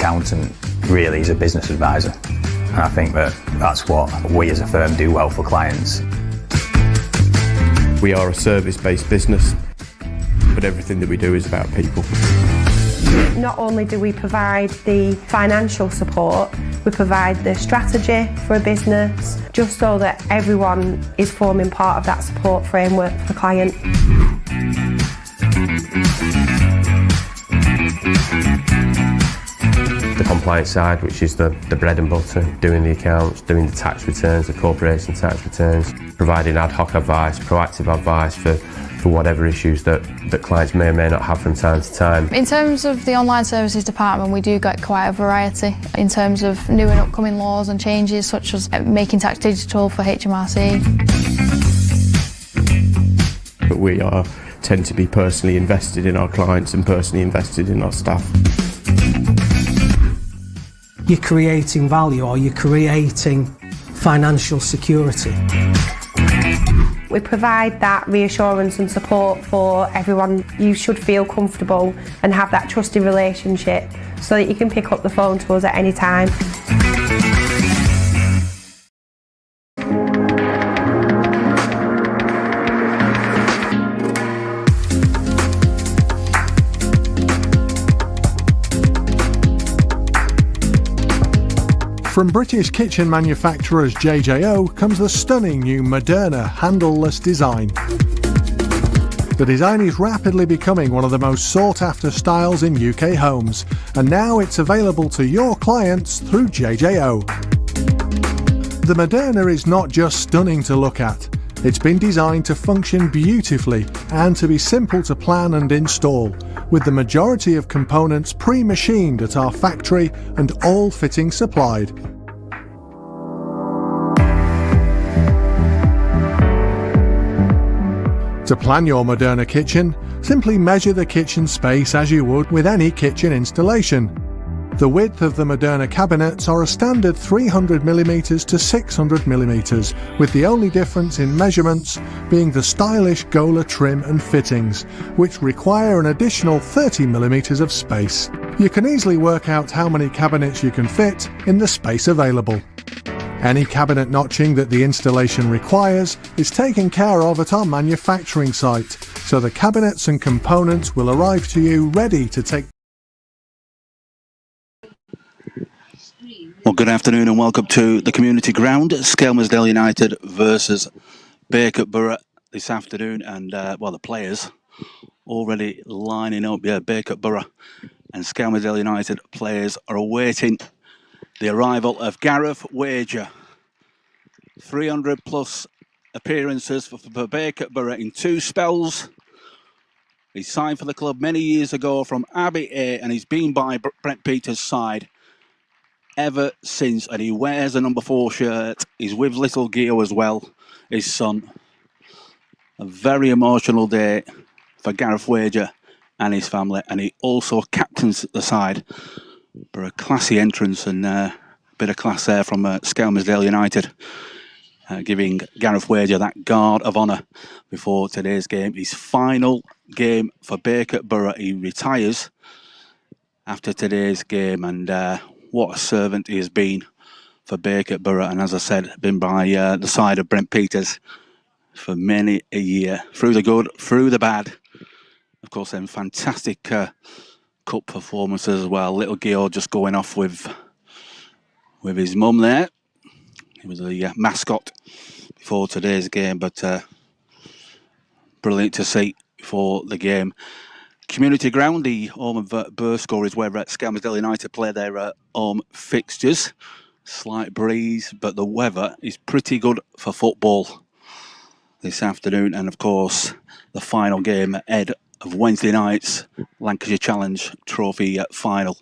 accountant really is a business advisor. And I think that's what we as a firm do well for clients. We are a service-based business, but everything that we do is about people. Not only do we provide the financial support, we provide the strategy for a business, just so that everyone is forming part of that support framework for the client. The compliance side, which is the bread and butter, doing the accounts, doing the tax returns, the corporation tax returns, providing ad hoc advice, proactive advice for whatever issues that clients may or may not have from time to time. In terms of the online services department, we do get quite a variety in terms of new and upcoming laws and changes, such as making tax digital for HMRC. But we tend to be personally invested in our clients and personally invested in our staff. You're creating value, or you're creating financial security. We provide that reassurance and support for everyone. You should feel comfortable and have that trusted relationship so that you can pick up the phone to us at any time. From British kitchen manufacturers JJO comes the stunning new Moderna handleless design. The design is rapidly becoming one of the most sought-after styles in UK homes, and now it's available to your clients through JJO. The Moderna is not just stunning to look at, it's been designed to function beautifully and to be simple to plan and install, with the majority of components pre-machined at our factory and all fittings supplied. To plan your Moderna kitchen, simply measure the kitchen space as you would with any kitchen installation. The width of the Moderna cabinets are a standard 300mm to 600mm, with the only difference in measurements being the stylish Gola trim and fittings, which require an additional 30mm of space. You can easily work out how many cabinets you can fit in the space available. Any cabinet notching that the installation requires is taken care of at our manufacturing site, so the cabinets and components will arrive to you ready to take. Well, good afternoon and welcome to the community ground. Skelmersdale United versus Bacup Borough this afternoon, and well, the players already lining up. Yeah, Bacup Borough and Skelmersdale United players are awaiting the arrival of Gareth Wager. 300 plus appearances for Bacup Borough in 2 spells. He signed for the club many years ago from Abbey A, and he's been by Brent Peters' side ever since, and he wears the number 4 shirt. He's with little Gio as well, his son. A very emotional day for Gareth Wager and his family, and he also captains the side for a classy entrance, and a bit of class there from Skelmersdale United, giving Gareth Wager that guard of honour before today's game. His final game for Bacup Borough. He retires after today's game, and what a servant he has been for Bacup Borough, and as I said, been by the side of Brent Peters for many a year, through the good, through the bad. Of course, then fantastic cup performances as well. Little Gio just going off with his mum there. He was the mascot before today's game, but brilliant to see before the game. Community ground, the home of Burscough, is where Skelmersdale United play their home fixtures. Slight breeze, but the weather is pretty good for football this afternoon. And of course, the final game ahead of Wednesday night's Lancashire Challenge Trophy final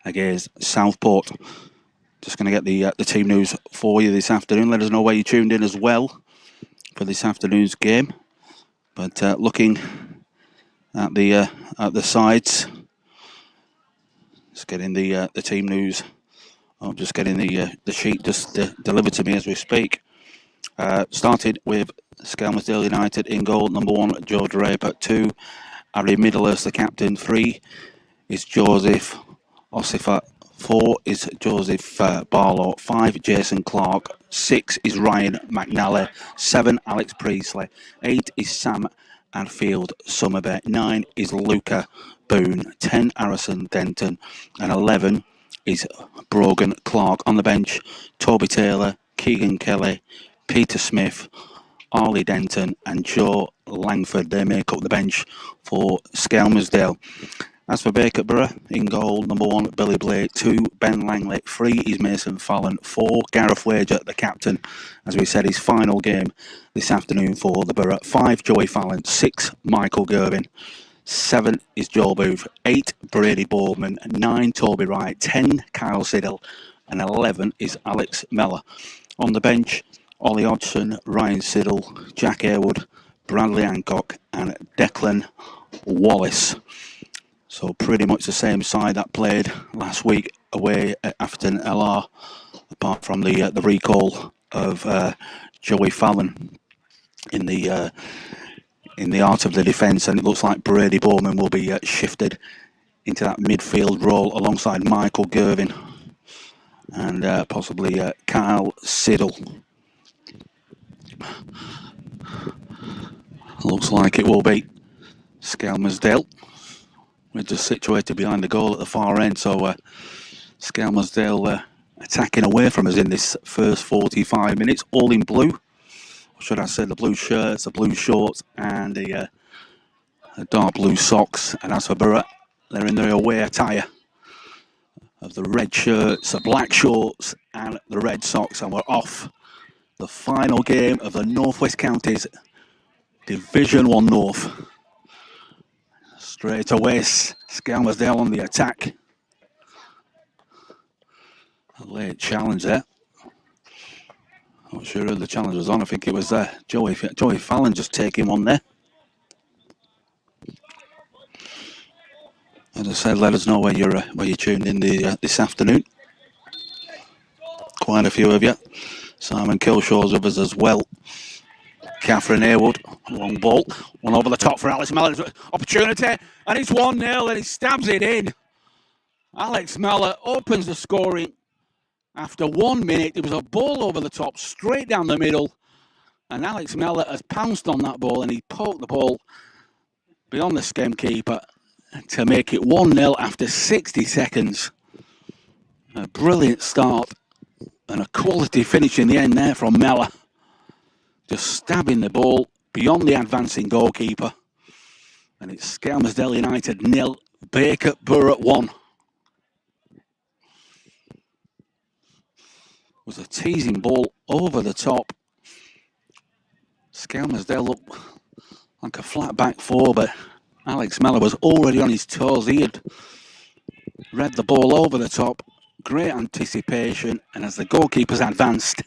against Southport. Just going to get the team news for you this afternoon. Let us know where you tuned in as well for this afternoon's game. But looking at the sides, just getting the team news. I'm just getting the sheet just delivered to me as we speak. Started with Skelmersdale United in goal. Number 1, Joe Draper. 2, Harry Middlehurst, the captain. 3 is Joseph Osifa 4 is Joseph Barlow. 5, Jason Clark. 6 is Ryan McNally. 7, Alex Priestley. 8 is Sam Adfield Summerby. 9 is Luca Boone. 10, Harrison Denton. And 11 is Brogan Clark. On the bench, Toby Taylor, Keegan Kelly, Peter Smith, Arlie Denton and Joe Langford. They make up the bench for Skelmersdale. As for Bacup Borough, in goal, number 1, Billy Blake. 2, Ben Langley. 3 is Mason Fallon. 4, Gareth Wager, the captain. As we said, his final game this afternoon for the Borough. 5, Joey Fallon. 6, Michael Gervin. 7 is Joel Booth. 8, Brady Boardman. 9, Toby Wright. 10, Kyle Siddle. And 11 is Alex Meller. On the bench, Ollie Hodgson, Ryan Siddle, Jack Haywood, Bradley Hancock and Declan Wallace. So pretty much the same side that played last week away at Atherton LR, apart from the recall of Joey Fallon in the art of the defence, and it looks like Brady Bowman will be shifted into that midfield role alongside Michael Gervin and possibly Kyle Siddle. Looks like it will be Skelmersdale. We're just situated behind the goal at the far end, so Skelmersdale attacking away from us in this first 45 minutes, all in blue. Or should I say the blue shirts, the blue shorts and the dark blue socks. And as for Borough, they're in their away attire of the red shirts, the black shorts and the red socks, and we're off. The final game of the North West Counties Division 1 North. Straight away, Skelmersdale on the attack. A late challenge there. Not sure who the challenge was on. I think it was Joey Fallon just taking one there. As I said, let us know where you're tuned in this afternoon. Quite a few of you. Simon Kilshaw's with us as well. Catherine Haywood, long ball, one over the top for Alex Mellor. Opportunity, and it's 1-0, and he stabs it in. Alex Mellor opens the scoring after 1 minute. It was a ball over the top, straight down the middle, and Alex Mellor has pounced on that ball, and he poked the ball beyond the Skem keeper to make it 1-0 after 60 seconds. A brilliant start and a quality finish in the end there from Mellor. Just stabbing the ball beyond the advancing goalkeeper. And it's Skelmersdale United 0, Bacup Borough 1. Was a teasing ball over the top. Skelmersdale looked like a flat back four, but Alex Mellor was already on his toes. He had read the ball over the top. Great anticipation, and as the goalkeepers advanced,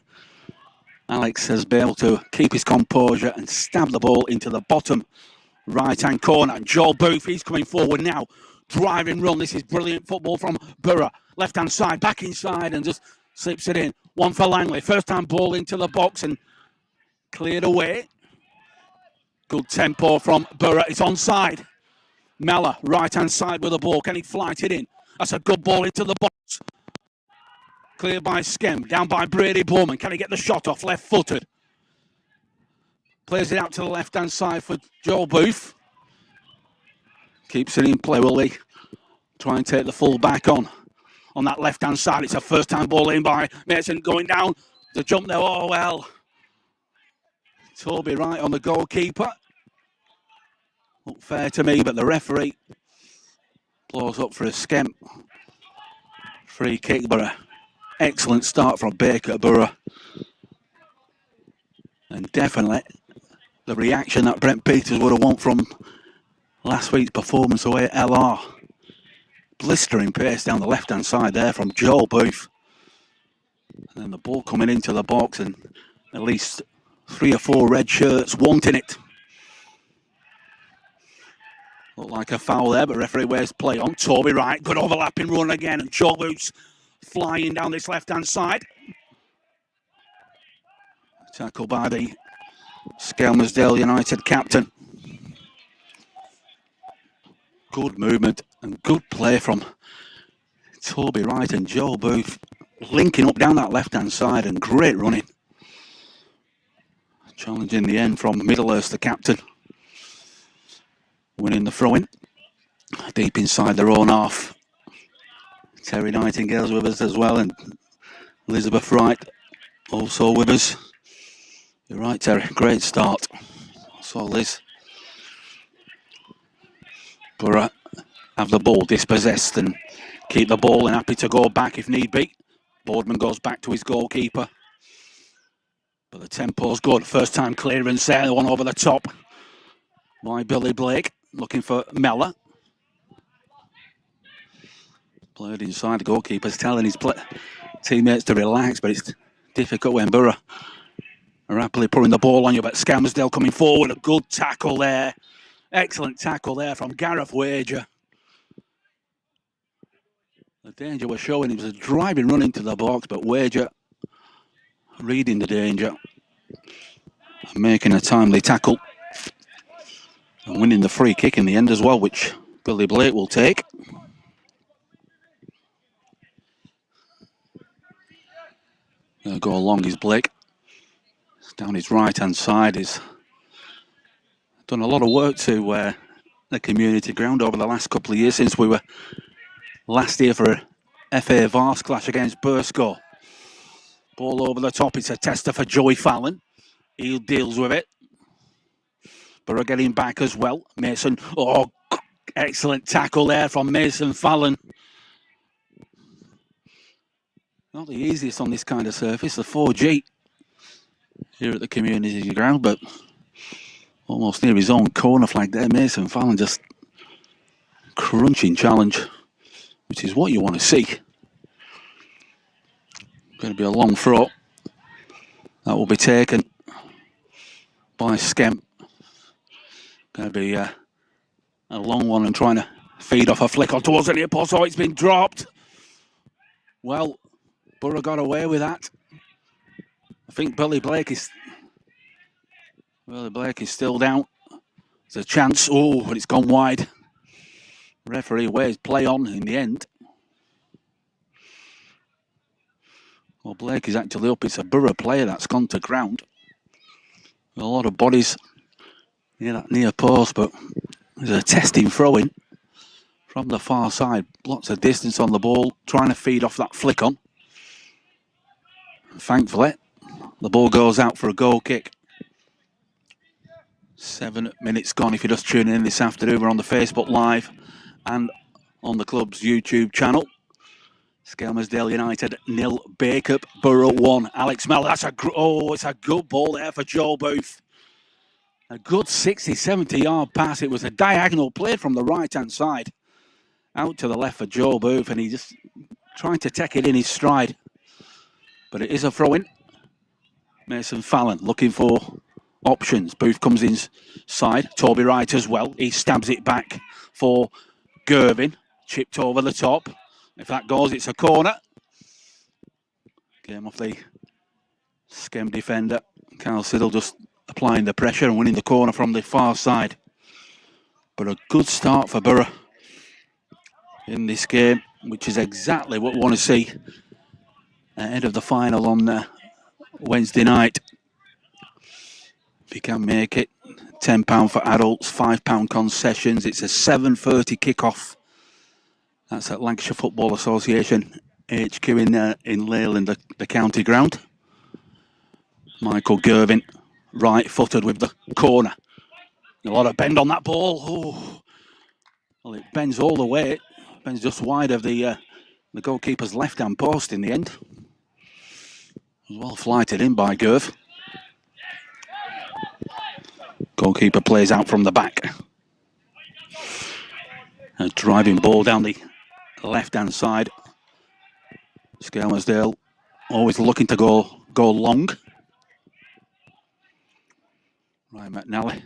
Alex has been able to keep his composure and stab the ball into the bottom right-hand corner. And Joel Booth, he's coming forward now. Driving run. This is brilliant football from Borough. Left-hand side, back inside, and just slips it in. One for Langley. First-time ball into the box and cleared away. Good tempo from Borough. It's onside. Mellor, right-hand side with the ball. Can he flight it in? That's a good ball into the box. Cleared by Skem, down by Brady Bowman. Can he get the shot off left-footed? Plays it out to the left-hand side for Joel Booth. Keeps it in play, will he? Try and take the full back on that left-hand side. It's a first-time ball in by Mason, going down. The jump there, oh well. Toby Wright on the goalkeeper. Looked fair to me, but the referee blows up for a Skem. Free kick, but excellent start from Bacup Borough. And definitely the reaction that Brent Peters would have wanted from last week's performance away at LR. Blistering pace down the left-hand side there from Joel Booth. And then the ball coming into the box and at least 3 or 4 red shirts wanting it. Looked like a foul there, but referee wears play on. Toby Wright, good overlapping run again, and Joel Booth's flying down this left-hand side. Tackled by the Skelmersdale United captain. Good movement and good play from Toby Wright and Joe Booth linking up down that left-hand side, and great running. Challenge in the end from Middlehurst, the captain. Winning the throw-in. Deep inside their own half. Terry Nightingale's with us as well, and Elizabeth Wright also with us. You're right, Terry. Great start. So Liz. Borough have the ball dispossessed and keep the ball and happy to go back if need be. Boardman goes back to his goalkeeper. But the tempo's good. First time clearance there. The one over the top by Billy Blake. Looking for Mellor. Played inside. The goalkeeper's telling his teammates to relax, but it's difficult when Borough are happily putting the ball on you. But Skelmersdale coming forward. A good tackle there. Excellent tackle there from Gareth Wager. The danger was showing. It was a driving run into the box, but Wager reading the danger and making a timely tackle and winning the free kick in the end as well, which Billy Blake will take. They'll go along is Blake. Down his right-hand side. He's done a lot of work to the community ground over the last couple of years since we were last here for a FA Vars clash against Burscough. Ball over the top. It's a tester for Joey Fallon. He deals with it. Borough getting back as well. Mason. Oh, excellent tackle there from Mason Fallon. Not the easiest on this kind of surface. The 4G here at the community ground, but almost near his own corner flag there. Mason Fallon just crunching challenge, which is what you want to see. Going to be a long throw. That will be taken by Skem. Going to be a long one and trying to feed off a flick on towards the near post. Oh, it's been dropped. Well, Borough got away with that. I think Billy Blake is still down. There's a chance. Oh, but it's gone wide. Referee waves play on in the end. Well, Blake is actually up. It's a Borough player that's gone to ground. A lot of bodies near that near post, but there's a testing throw-in from the far side. Lots of distance on the ball, trying to feed off that flick on. Thankfully, the ball goes out for a goal kick. 7 minutes gone. If you're just tuning in this afternoon, we're on the Facebook Live and on the club's YouTube channel. Skelmersdale United 0, Bacup Borough 1. Alex Mellor, it's a good ball there for Joe Booth. A good 60, 70-yard pass. It was a diagonal play from the right-hand side. Out to the left for Joe Booth, and he just trying to take it in his stride. But it is a throw-in. Mason Fallon looking for options. Booth comes inside. Toby Wright as well. He stabs it back for Gervin. Chipped over the top. If that goes, it's a corner. Game off the Skem defender. Carl Siddle just applying the pressure and winning the corner from the far side. But a good start for Borough in this game, which is exactly what we want to see ahead of the final on Wednesday night. If you can make it, £10 for adults, £5 concessions. It's a 7:30 kickoff. That's at Lancashire Football Association HQ in Leyland, the county ground. Michael Gervin, right-footed with the corner. A lot of bend on that ball. Oh. Well, it bends all the way. It bends just wide of the goalkeeper's left-hand post in the end. It was well flighted in by Gerv. Goalkeeper plays out from the back. A driving ball down the left-hand side. Skelmersdale always looking to go long. Ryan McNally,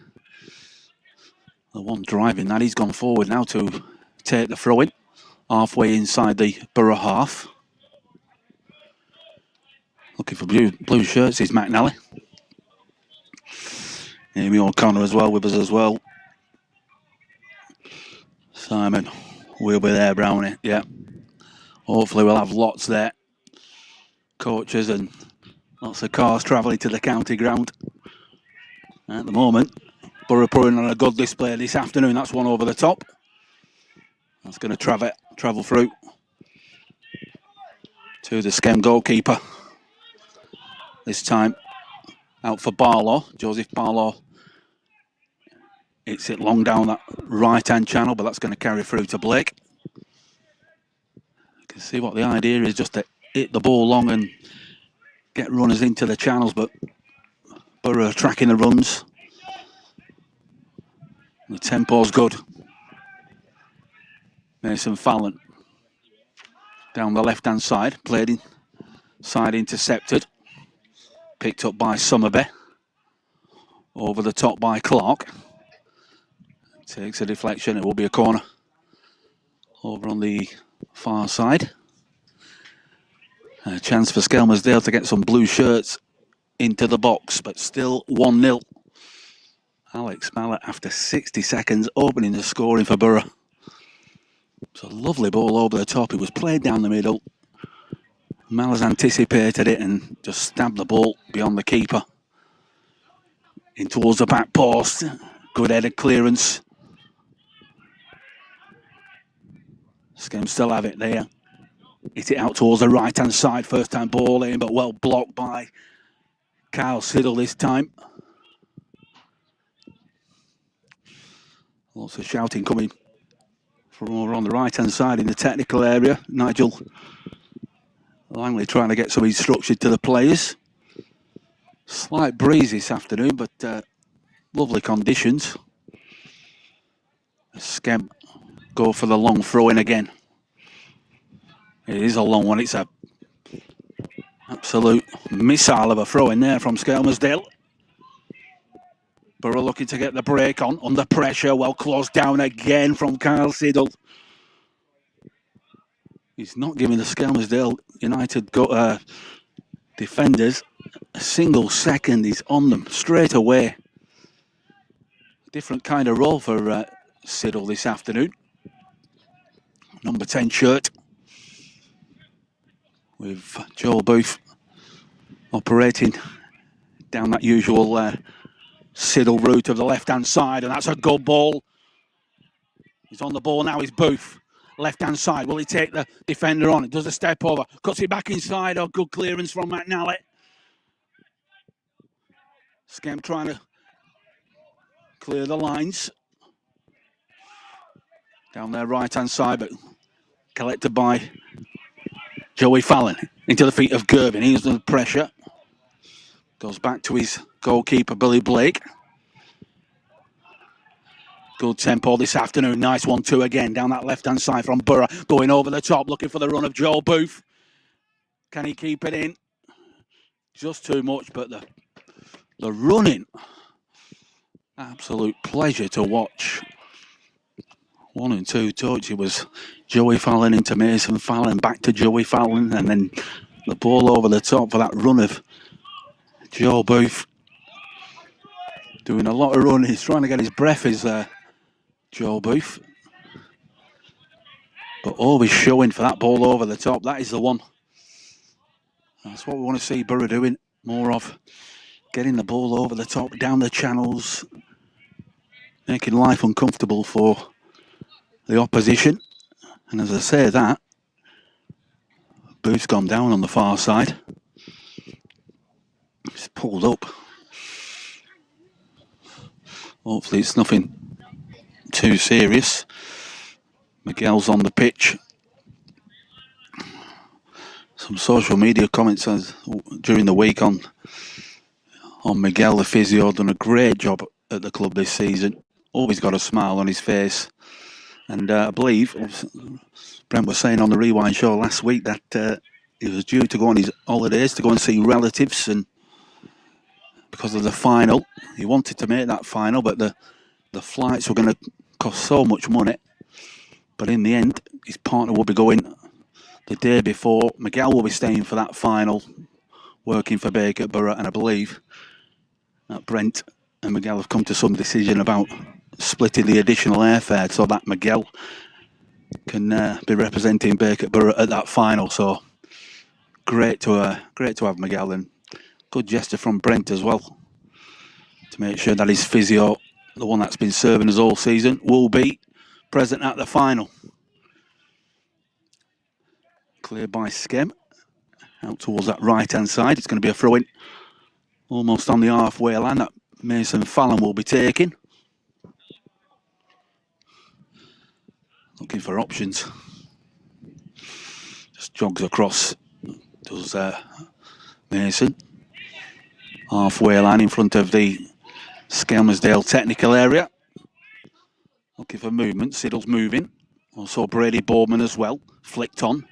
the one driving that. He's gone forward now to take the throw-in. Halfway inside the Borough half. Looking for blue shirts is McNally. Amy O'Connor as well with us as well. Simon will be there, Brownie. Yeah. Hopefully we'll have lots there. Coaches and lots of cars travelling to the county ground. At the moment, Borough putting on a good display this afternoon. That's one over the top. That's going to travel through to the Skem goalkeeper. This time out for Barlow, Joseph Barlow. It's it long down that right-hand channel, but that's going to carry through to Blake. You can see what the idea is, just to hit the ball long and get runners into the channels, but Borough tracking the runs. The tempo's good. Mason Fallon down the left-hand side, played in, side intercepted. Picked up by Summerby. Over the top by Clark. Takes a deflection, it will be a corner. Over on the far side. A chance for Skelmersdale to get some blue shirts into the box, but still 1-0. Alex Mallett, after 60 seconds, opening the scoring for Borough. It's a lovely ball over the top. It was played down the middle. Mallett's anticipated it and just stabbed the ball beyond the keeper. In towards the back post. Good headed clearance. Skem still have it there. Hit it out towards the right-hand side. First time ball in, but well blocked by Kyle Siddle this time. Lots of shouting coming from over on the right-hand side in the technical area. Nigel Langley trying to get some instruction to the players. Slight breeze this afternoon, but lovely conditions. Skem go for the long throw in again. It is a long one. It's a absolute missile of a throw in there from Skelmersdale. Borough looking to get the break on, under pressure, well closed down again from Kyle Siddle. He's not giving the Skelmersdale United defenders a single second. He's on them straight away. Different kind of role for Siddle this afternoon. Number 10 shirt. With Joel Booth operating down that usual Siddle route of the left-hand side, and that's a good ball. He's on the ball now, he's Booth. Left-hand side, will he take the defender on? It does a step over, cuts it back inside. Oh, good clearance from McNally. Skem trying to clear the lines. Down their right-hand side, but collected by Joey Fallon. Into the feet of Gervin. He's under pressure. Goes back to his goalkeeper, Billy Blake. Good tempo this afternoon. Nice 1-2 again down that left-hand side from Borough. Going over the top, looking for the run of Joel Booth. Can he keep it in? Just too much, but the running. Absolute pleasure to watch. 1 and 2 touch. It was Joey Fallon into Mason Fallon, back to Joey Fallon, and then the ball over the top for that run of Joel Booth. Doing a lot of running. He's trying to get his breath, is Joel Booth. But always showing for that ball over the top. That is the one. That's what we want to see Borough doing more of. Getting the ball over the top, down the channels. Making life uncomfortable for the opposition. And as I say that, Booth's gone down on the far side. He's pulled up. Hopefully it's nothing too serious. Miguel's on the pitch. Some social media comments during the week on Miguel, the physio, done a great job at the club this season. Always got a smile on his face. And I believe, Brent was saying on the Rewind show last week that he was due to go on his holidays to go and see relatives, and because of the final, he wanted to make that final, but the flights were going to cost so much money. But in the end, his partner will be going the day before. Miguel will be staying for that final, working for Bacup Borough, and I believe that Brent and Miguel have come to some decision about splitting the additional airfare so that Miguel can be representing Bacup Borough at that final. So great to have Miguel, and good gesture from Brent as well to make sure that his physio, the one that's been serving us all season, will be present at the final. Cleared by Skem, out towards that right-hand side. It's going to be a throw-in almost on the halfway line that Mason Fallon will be taking. Looking for options. Just jogs across, does Mason. Halfway line in front of the Skelmersdale technical area. Looking for movement. Siddle's moving. Also Brady Boardman as well. Flicked on.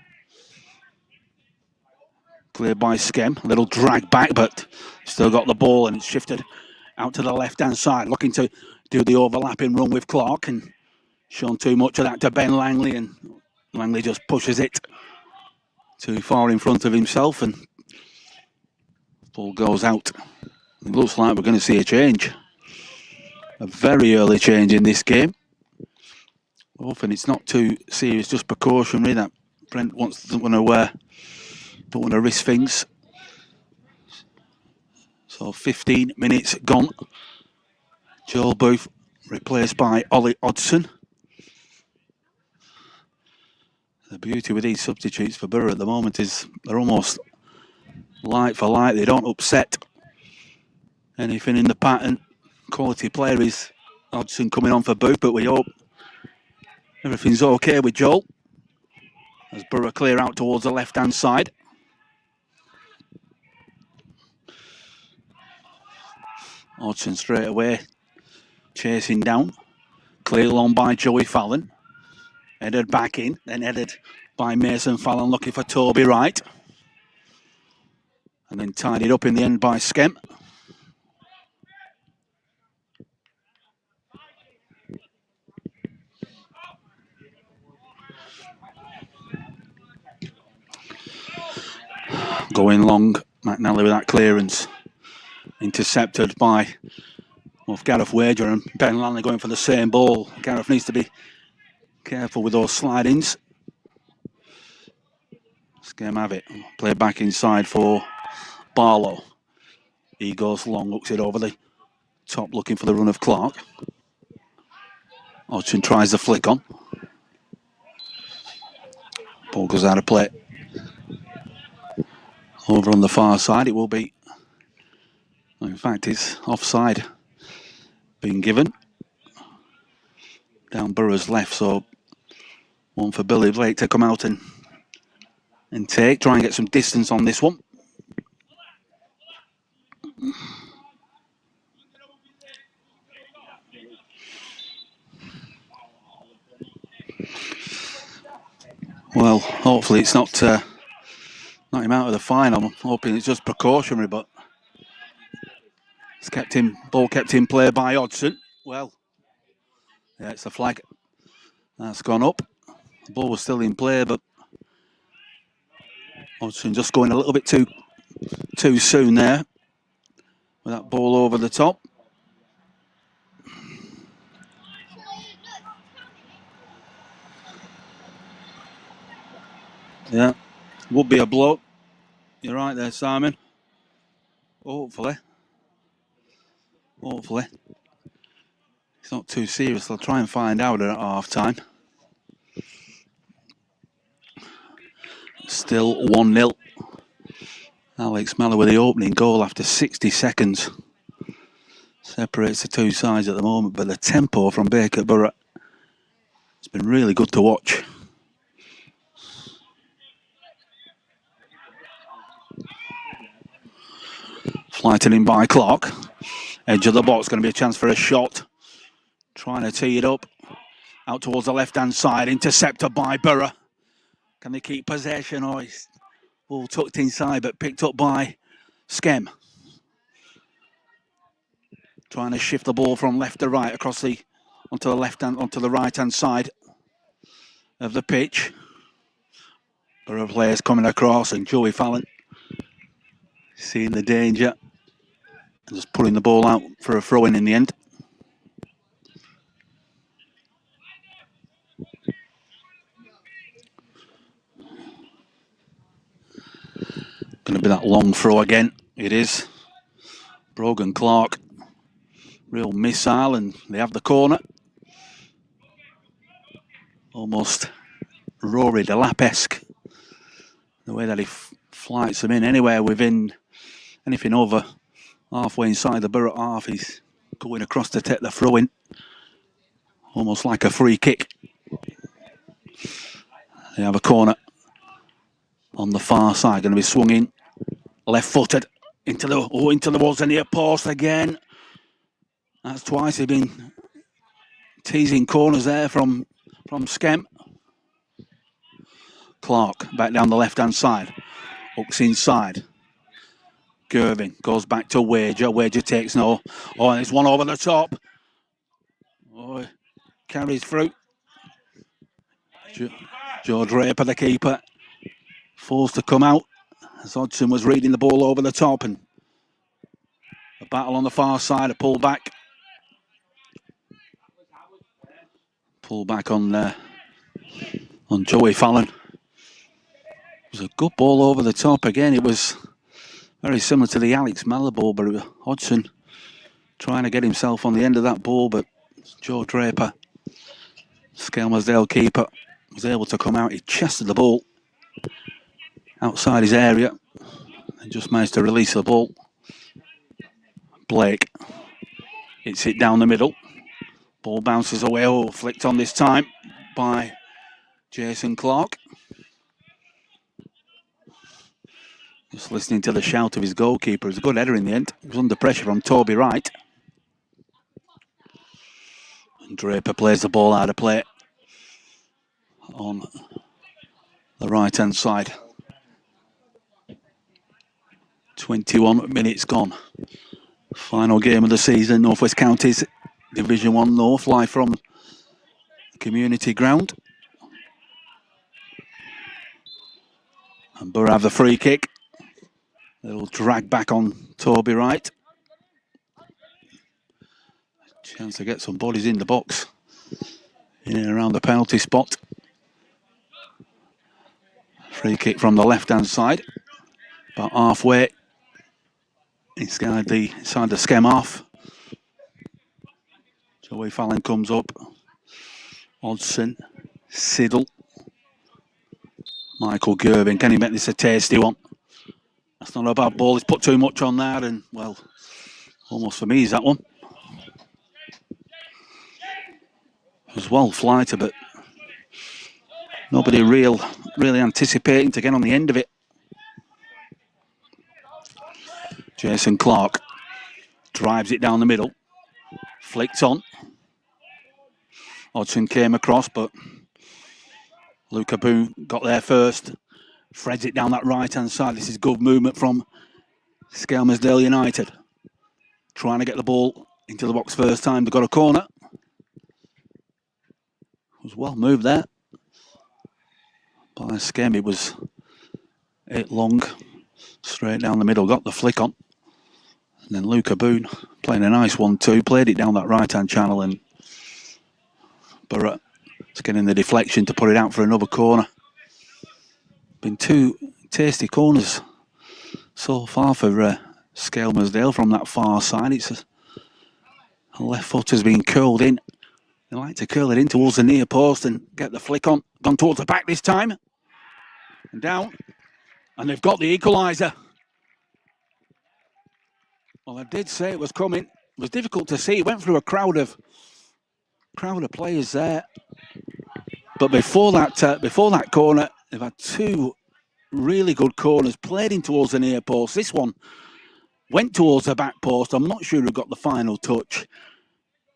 Cleared by Skem. A little drag back, but still got the ball, and it's shifted out to the left-hand side. Looking to do the overlapping run with Clark, and shown too much of that to Ben Langley, and Langley just pushes it too far in front of himself, and ball goes out. It looks like we're going to see a change. A very early change in this game. Often it's not too serious, just precautionary that Brent doesn't want to risk things. So 15 minutes gone. Joel Booth replaced by Ollie Hodgson. The beauty with these substitutes for Borough at the moment is they're almost light for light. They don't upset anything in the pattern. Quality player is Hodgson coming on for Booth, but we hope everything's okay with Joel as Borough clear out towards the left-hand side. Hodgson straight away chasing down. Cleared along by Joey Fallon. Headed back in, then headed by Mason Fallon looking for Toby Wright. And then tidied up in the end by Skem. Going long, McNally with that clearance. Intercepted by Gareth Wager, and Ben Langley going for the same ball. Gareth needs to be careful with those slide-ins. Skem have it. Play back inside for Barlow. He goes long, looks it over the top, looking for the run of Clark. Hodgson tries the flick on. Ball goes out of play. Over on the far side, it will be. In fact, it's offside being given. Down Borough's left, so one for Billy Blake to come out and try and get some distance on this one. Well, hopefully it's not him out of the final. I'm hoping it's just precautionary, but it's ball kept in play by Hodgson. Well, yeah, it's the flag. That's gone up. The ball was still in play, but Hodgson just going a little bit too soon there with that ball over the top. Yeah, would be a blow. You're right there, Simon. Hopefully. It's not too serious. They'll try and find out at half time. Still 1-0. Alex Mellor with the opening goal after 60 seconds. Separates the two sides at the moment, but the tempo from Bacup Borough has been really good to watch. Flighted in by Clark. Edge of the box, going to be a chance for a shot. Trying to tee it up. Out towards the left-hand side. Intercepted by Borough. Can they keep possession? Or it's all tucked inside, but picked up by Skem. Trying to shift the ball from left to right across onto the right-hand side of the pitch. Borough players coming across, and Joey Fallon seeing the danger and just pulling the ball out for a throw-in the end. Going to be that long throw again. It is. Brogan Clark. Real missile, and they have the corner. Almost Rory Delap-esque. The way that he flights them in anywhere within anything over halfway inside the Borough half, he's going across to take the throw in. Almost like a free kick. They have a corner on the far side, going to be swung in. Left-footed into the walls and near post again. That's twice he's been teasing corners there from Skem. Clark back down the left-hand side. Hooks inside. Gervin goes back to Wager. Wager takes no. Oh, and it's one over the top. Oh, carries through. Joe Draper, the keeper, forced to come out as Hodgson was reading the ball over the top, and a battle on the far side, a pull back. Pull back on Joey Fallon. It was a good ball over the top again. It was very similar to the Alex Mellor ball, but Hodgson trying to get himself on the end of that ball, but Joe Draper, Skelmersdale keeper, was able to come out. He chested the ball outside his area and just managed to release the ball. Blake hits it down the middle. Ball bounces away. Oh, flicked on this time by Jason Clark. Just listening to the shout of his goalkeeper. It was a good header in the end. It was under pressure from Toby Wright. And Draper plays the ball out of play on the right-hand side. 21 minutes gone. Final game of the season. North West Counties Division 1 North, live from the community ground. And Borough have the free kick. Little drag back on Toby Wright. Chance to get some bodies in the box. In and around the penalty spot. Free kick from the left-hand side. About halfway inside the Skem half. Joey Fallon comes up. Hodgson, Siddle. Michael Gervin, can he make this a tasty one? That's not a bad ball. He's put too much on there, and well, almost for me is that one. It was well flighted, but nobody really anticipating to get on the end of it. Jason Clark drives it down the middle. Flicked on. Hodgson came across, but Luca Boone got there first. Threads it down that right-hand side. This is good movement from Skelmersdale United. Trying to get the ball into the box first time. They got a corner. It was well moved there by Skem. It was 8 long. Straight down the middle. Got the flick on. And then Luca Boone playing a nice 1-2. Played it down that right-hand channel, and Borough is getting the deflection to put it out for another corner. Been 2 tasty corners so far for Skelmersdale from that far side. It's a left foot has been curled in. They like to curl it in towards the near post and get the flick on. Gone towards the back this time. And down. And they've got the equaliser. Well, I did say it was coming. It was difficult to see. It went through a crowd of players there. But before that corner, they've had 2 really good corners played in towards the near post. This one went towards the back post. I'm not sure who got the final touch,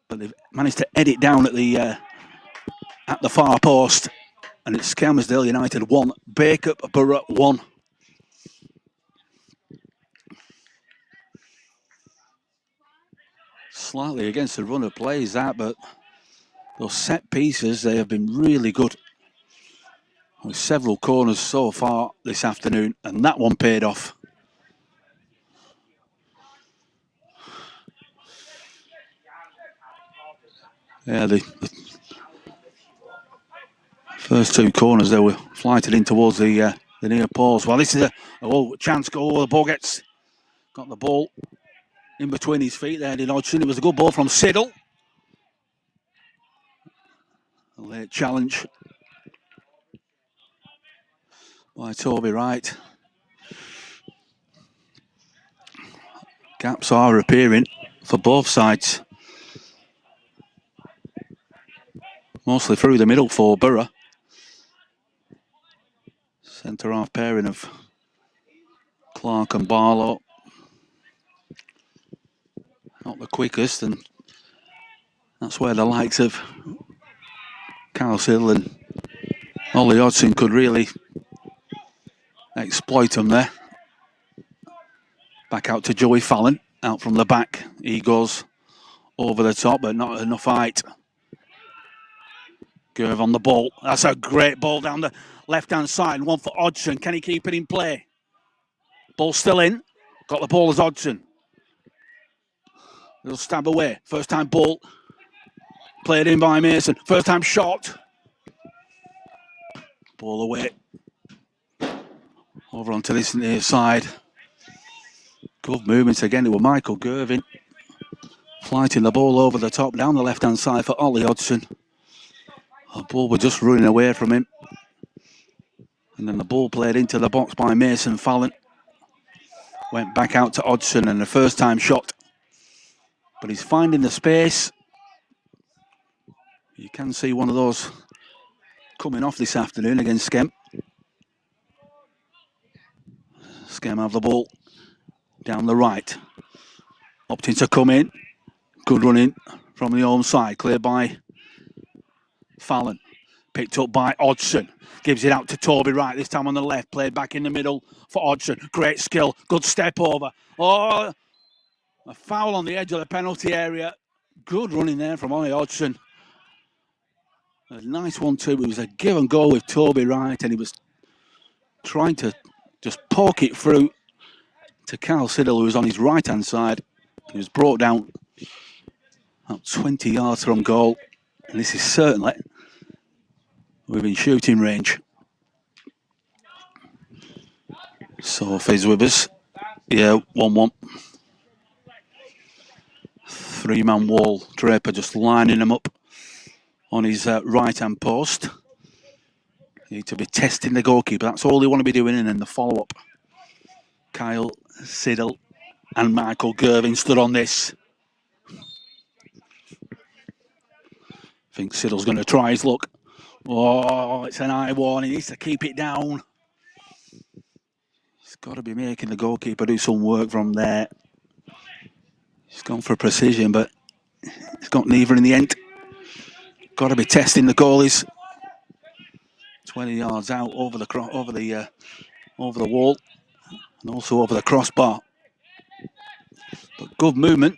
but they've managed to edit down at the far post. And it's Skelmersdale United 1, Bacup Borough 1. Slightly against the run of play is that, but those set pieces, they have been really good. With several corners so far this afternoon, and that one paid off. Yeah, the first 2 corners, they were flighted in towards the the near post. Well, this is a chance goal. The ball got the ball in between his feet there, did Hodgson. It was a good ball from Siddle. A late challenge by Toby Wright. Gaps are appearing for both sides. Mostly through the middle for Borough. Centre half pairing of Clark and Barlow. Not the quickest, and that's where the likes of Carl Siddle and Ollie Hodgson could really exploit them there. Back out to Joey Fallon, out from the back. He goes over the top, but not enough height. Gerv on the ball. That's a great ball down the left-hand side. One for Hodgson. Can he keep it in play? Ball still in. Got the ball as Hodgson. Little stab away. First time ball. Played in by Mason. First time shot. Ball away. Over onto this near side. Good movements again. It was Michael Gervin flighting the ball over the top down the left-hand side for Ollie Hodgson. The ball was just running away from him. And then the ball played into the box by Mason Fallon. Went back out to Hodgson and the first time shot. But he's finding the space. You can see one of those coming off this afternoon against Skem. Skem have the ball down the right. Opting to come in. Good running from the home side. Cleared by Fallon. Picked up by Hodgson. Gives it out to Toby Wright. This time on the left. Played back in the middle for Hodgson. Great skill. Good step over. Oh, a foul on the edge of the penalty area. Good running there from Ollie Hodgson. A nice one too. It was a give and go with Toby Wright, and he was trying to just poke it through to Carl Siddle, who was on his right-hand side. He was brought down about 20 yards from goal. And this is certainly within shooting range. Sophie's with us. Yeah, 1-1. Three-man wall. Draper just lining them up on his right-hand post. Need to be testing the goalkeeper. That's all they want to be doing. And then the follow-up. Kyle Siddle and Michael Gervin stood on this. I think Siddle's going to try his luck. Oh, it's an eye warning. He needs to keep it down. He's got to be making the goalkeeper do some work from there. He's gone for precision, but he's got neither in the end. Got to be testing the goalies. 20 yards out over the wall, and also over the crossbar. But good movement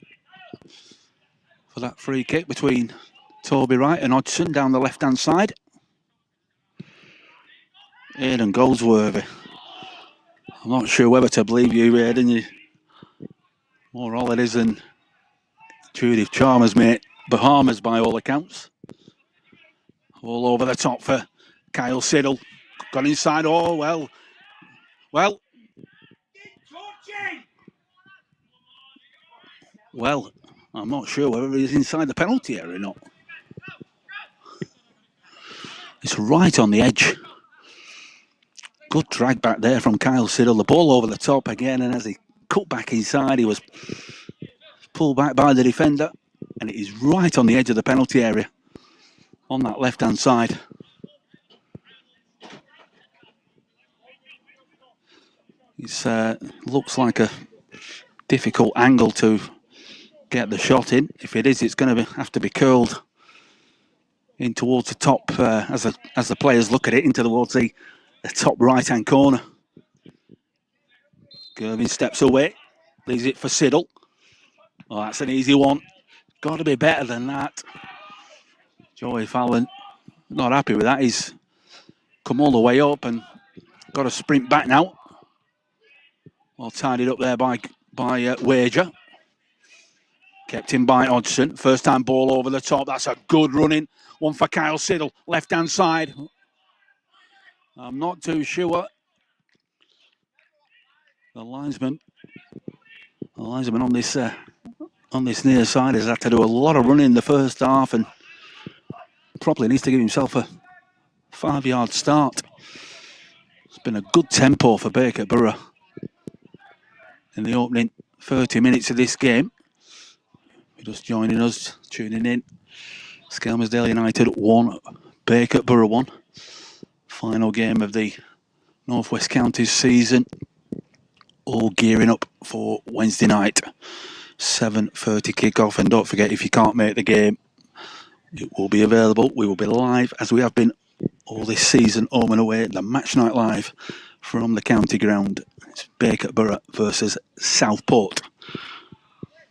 for that free kick between Toby Wright and Hodgson down the left-hand side. Aidan Goldsworthy. I'm not sure whether to believe you, Aidan. You're more holidays than Judith Chalmers, mate. Bahamas by all accounts. All over the top for Kyle Siddle. Got inside. Oh, well. Well, I'm not sure whether he's inside the penalty area or not. It's right on the edge. Good drag back there from Kyle Siddle. The ball over the top again, and as he cut back inside, he was pulled back by the defender, and it is right on the edge of the penalty area on that left-hand side. It looks like a difficult angle to get the shot in. If it is, it's going to have to be curled in towards the top as the players look at it, into towards the top right-hand corner. Gervin steps away, leaves it for Siddle. Oh, that's an easy one. Got to be better than that. Joey Fallon not happy with that. He's come all the way up and got to sprint back now. Well tidied up there by Wager. Kept in by Hodgson. First time ball over the top. That's a good running one for Kyle Siddle. Left-hand side. I'm not too sure The linesman on this near side has had to do a lot of running in the first half and probably needs to give himself a 5-yard start. It's been a good tempo for Bacup Borough in the opening 30 minutes of this game. If you're just joining us, tuning in, Skelmersdale United 1, Bacup Borough 1. Final game of the North West Counties season. All gearing up for Wednesday night, 7:30 kick-off. And don't forget, if you can't make the game, it will be available. We will be live, as we have been all this season, home and away, the Match Night Live from the county ground. It's Bacup Borough versus Southport.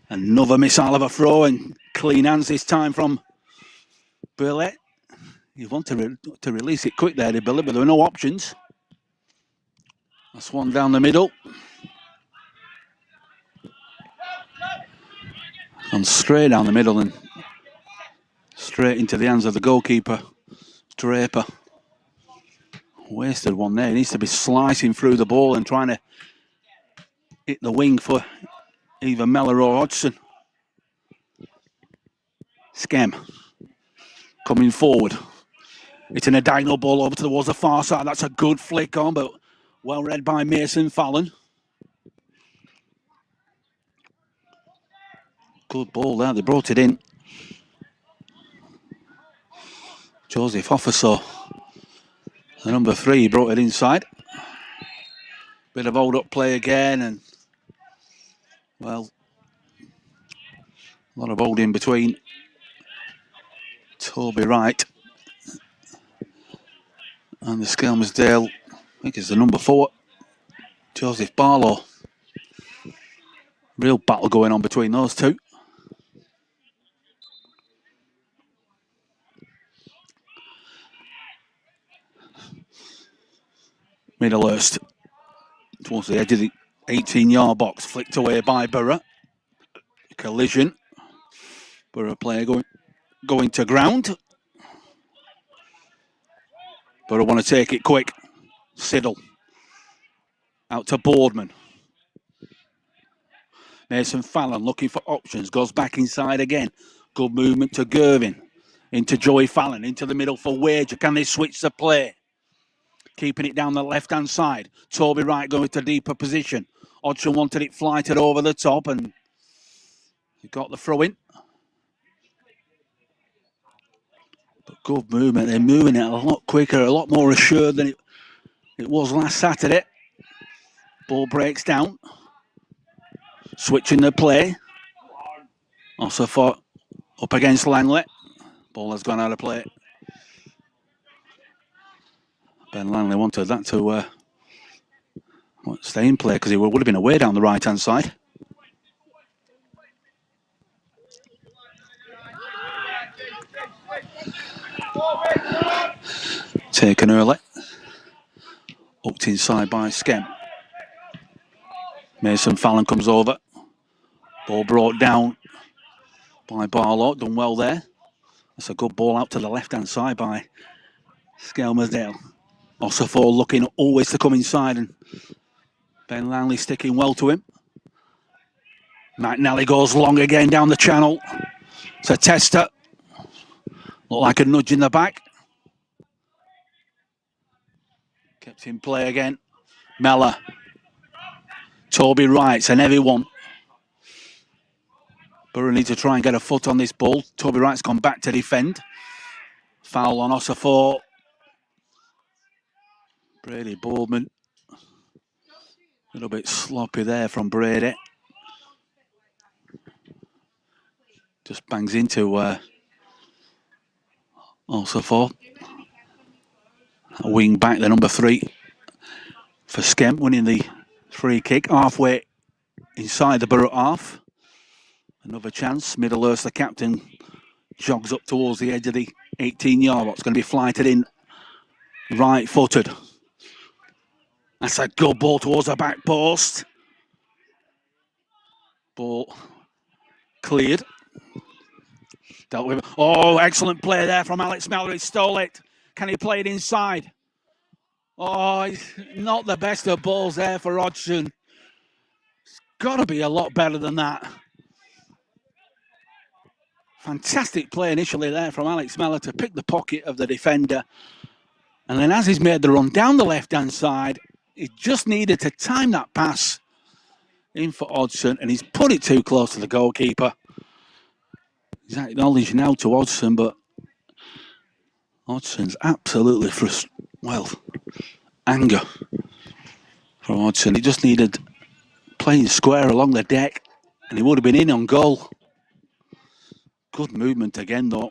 Another missile of a throw and clean hands this time from Burley. You want to release it quick there, Billy, but there were no options. That's one down the middle. And straight down the middle and straight into the hands of the goalkeeper, Draper. Wasted one there. He needs to be slicing through the ball and trying to hit the wing for either Mellor or Hodgson. Skem coming forward. Hitting a diagonal ball over towards the far side. That's a good flick on, but well read by Mason Fallon. Good ball there. They brought it in. Joseph Officer, the number 3, brought it inside. Bit of hold up play again, and well, a lot of holding between Toby Wright and the Skelmersdale, I think it's the number 4, Joseph Barlow. Real battle going on between those two. Middlehurst towards the edge of the 18-yard box, flicked away by Borough. Collision. Borough player going to ground. Borough want to take it quick. Siddle. Out to Boardman. Mason Fallon looking for options. Goes back inside again. Good movement to Gervin. Into Joey Fallon. Into the middle for Wager. Can they switch the play? Keeping it down the left-hand side. Toby Wright going to deeper position. Hodgson wanted it flighted over the top and he got the throw in. But good movement. They're moving it a lot quicker, a lot more assured than it was last Saturday. Ball breaks down. Switching the play. Also for up against Langley. Ball has gone out of play. Ben Langley wanted that to stay in play because he would have been away down the right-hand side. Taken early. Hooked inside by Skem. Mason Fallon comes over. Ball brought down by Barlow. Done well there. That's a good ball out to the left-hand side by Skelmersdale. Osafo looking always to come inside and Ben Langley sticking well to him. McNally goes long again down the channel. It's a tester. Looked like a nudge in the back. Kept in play again. Mellor. Toby Wright's an heavy one. Borough need to try and get a foot on this ball. Toby Wright's gone back to defend. Foul on Osafo. Brady Boardman. A little bit sloppy there from Brady. Just bangs into Osafo. A wing back, the number 3 for Skem, winning the free kick halfway inside the Borough half. Another chance. Middlehurst, the captain, jogs up towards the edge of the 18-yard box. Going to be flighted in right-footed. That's a good ball towards the back post. Ball cleared. Dealt with. Oh, excellent play there from Alex Mellor. He stole it. Can he play it inside? Oh, not the best of balls there for Hodgson. got to be a lot better than that. Fantastic play initially there from Alex Mellor to pick the pocket of the defender. And then as he's made the run down the left-hand side, he just needed to time that pass in for Hodgson, and he's put it too close to the goalkeeper. He's acknowledged now to Hodgson, but Hodgson's absolutely anger from Hodgson. He just needed playing square along the deck, and he would have been in on goal. Good movement again, though,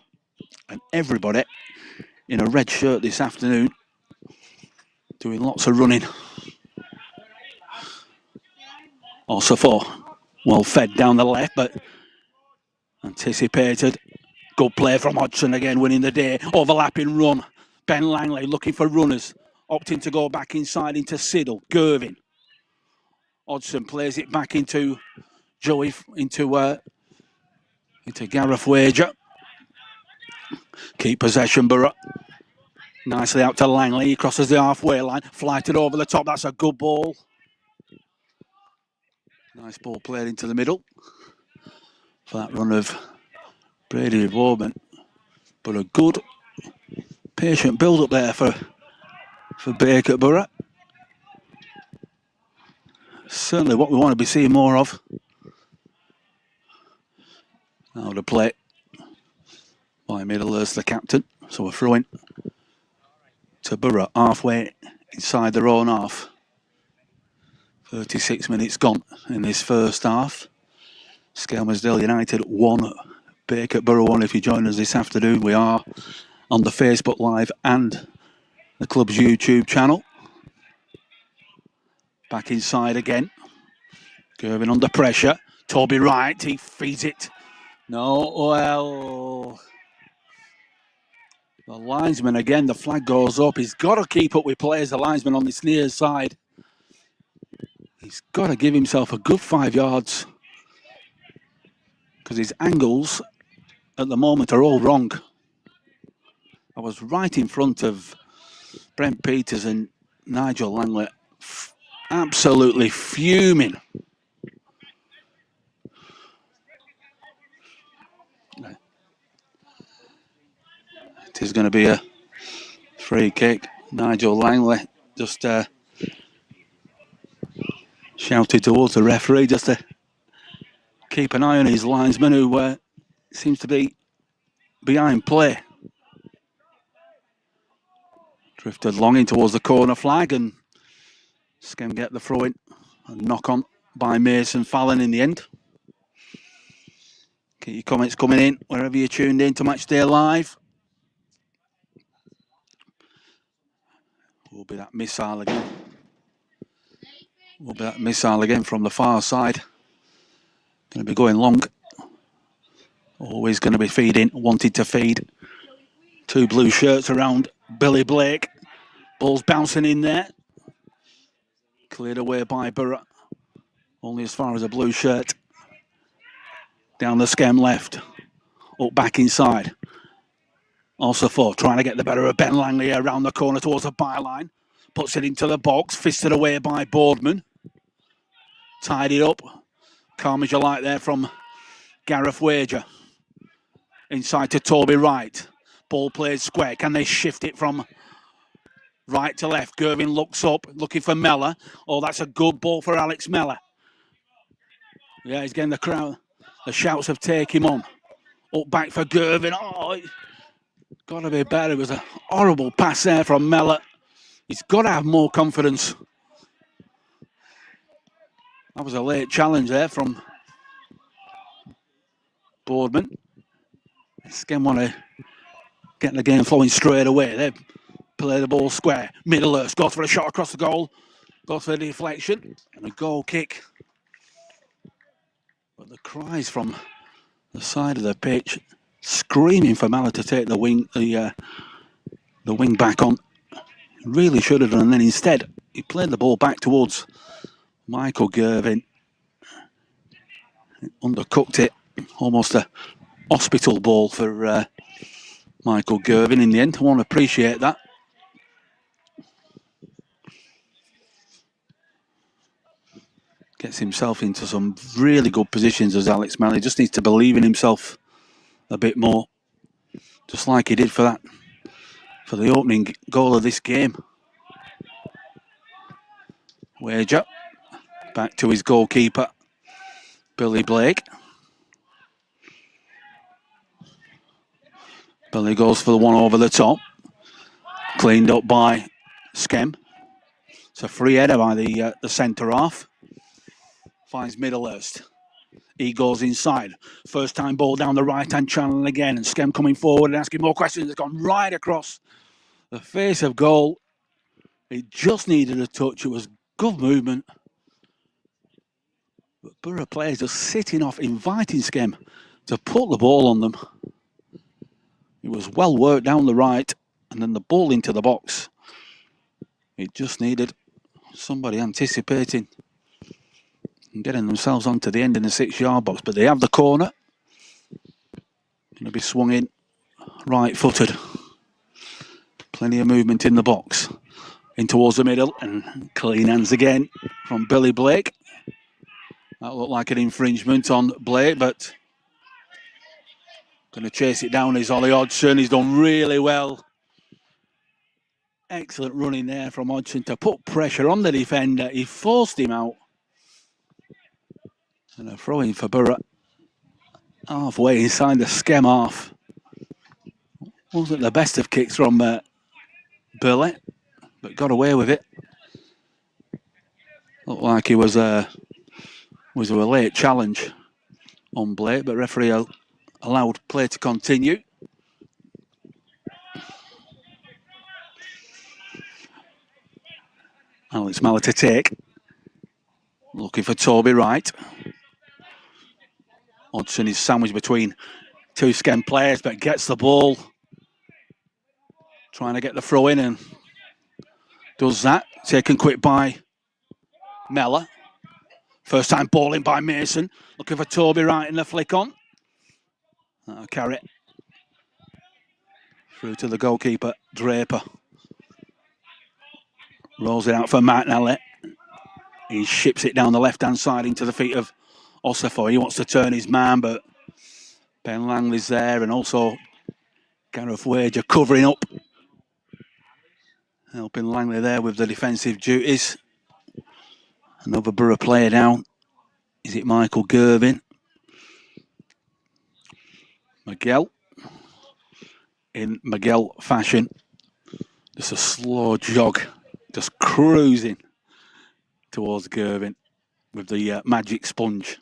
and everybody in a red shirt this afternoon doing lots of running. Also well fed down the left, but anticipated. Good play from Hodgson again, winning the day. Overlapping run. Ben Langley looking for runners, opting to go back inside into Siddle. Gervin. Hodgson plays it back into Joey, into Gareth Wager. Keep possession, Borough. Nicely out to Langley. He crosses the halfway line. Flighted over the top. That's a good ball. Nice ball played into the middle for that run of Brady Bowman. But a good, patient build-up there for Bacup Borough. Certainly what we want to be seeing more of. Now the play by Middlehurst, the captain. So we're throwing to Borough, halfway inside their own half. 36 minutes gone in this first half. Skelmersdale United 1, Bacup Borough 1. If you join us this afternoon, we are on the Facebook Live and the club's YouTube channel. Back inside again. Gervin under pressure. Toby Wright, he feeds it. No, well, the linesman again, the flag goes up. He's got to keep up with players, the linesman on this near side. He's got to give himself a good 5 yards because his angles at the moment are all wrong. I was right in front of Brent Peters and Nigel Langley, absolutely fuming. It is going to be a free kick. Nigel Langley just shouted towards the referee just to keep an eye on his linesman, who seems to be behind play. Drifted long in towards the corner flag, and Skem get the throw in. A knock on by Mason Fallon in the end. Get your comments coming in wherever you're tuned in to Matchday Live. Will be that missile again. Will be that missile again from the far side. Going to be going long. Always going to be feeding. Wanted to feed. 2 blue shirts around Billy Blake. Ball's bouncing in there. Cleared away by Borough. Only as far as a blue shirt. Down the Skem left. Up back inside. Also trying to get the better of Ben Langley around the corner towards the byline. Puts it into the box. Fisted away by Boardman. Tied it up. Calm as you like there from Gareth Wager. Inside to Toby Wright. Ball played square. Can they shift it from right to left? Gervin looks up, looking for Mellor. Oh, that's a good ball for Alex Mellor. Yeah, he's getting the crowd. The shouts have taken him on. Up back for Gervin. Oh, got to be better. It was a horrible pass there from Mellor. He's got to have more confidence. That was a late challenge there from Boardman. Skem want to get the game flowing straight away. They play the ball square. Middlehurst goes for a shot across the goal. Goes for a deflection and a goal kick. But the cries from the side of the pitch, screaming for Mellor to take the wing back on. Really should have done, and then instead he played the ball back towards Michael Gervin. Undercooked it. Almost a hospital ball for Michael Gervin in the end. I want to appreciate that. Gets himself into some really good positions as Alex Melly. Just needs to believe in himself a bit more. Just like he did for the opening goal of this game. Wager. Back to his goalkeeper, Billy Blake. Billy goes for the one over the top. Cleaned up by Skem. It's a free header by the centre half. Finds Middlehurst. He goes inside. First time ball down the right-hand channel again. And Skem coming forward and asking more questions. It's gone right across the face of goal. It just needed a touch. It was good movement. But Borough players just sitting off, inviting Skem to put the ball on them. It was well worked down the right. And then the ball into the box. It just needed somebody anticipating and getting themselves onto the end in the 6-yard box. But they have the corner. Going to be swung in right-footed. Plenty of movement in the box. In towards the middle and clean hands again from Billy Blake. That looked like an infringement on Blake, but going to chase it down is Ollie Hodgson. He's done really well. Excellent running there from Hodgson to put pressure on the defender. He forced him out. And a throw in for Borough. Halfway inside the Skem half. Wasn't the best of kicks from Billy, but got away with it. Looked like he was a late challenge on Blake, but referee allowed play to continue. Alex Mallet to take. Looking for Toby Wright. Hodgson is sandwiched between two Skem players, but gets the ball. Trying to get the throw in and does that. Taken quick by Mellor. First time ball in by Mason. Looking for Toby Wright in the flick on. That'll carry it through to the goalkeeper, Draper. Rolls it out for McNally. He ships it down the left-hand side into the feet of Osifo. He wants to turn his man, but Ben Langley's there, and also Gareth Wager covering up. Helping Langley there with the defensive duties. Another Borough player down. Is it Michael Gervin? Miguel. In Miguel fashion. Just a slow jog. Just cruising towards Gervin with the magic sponge.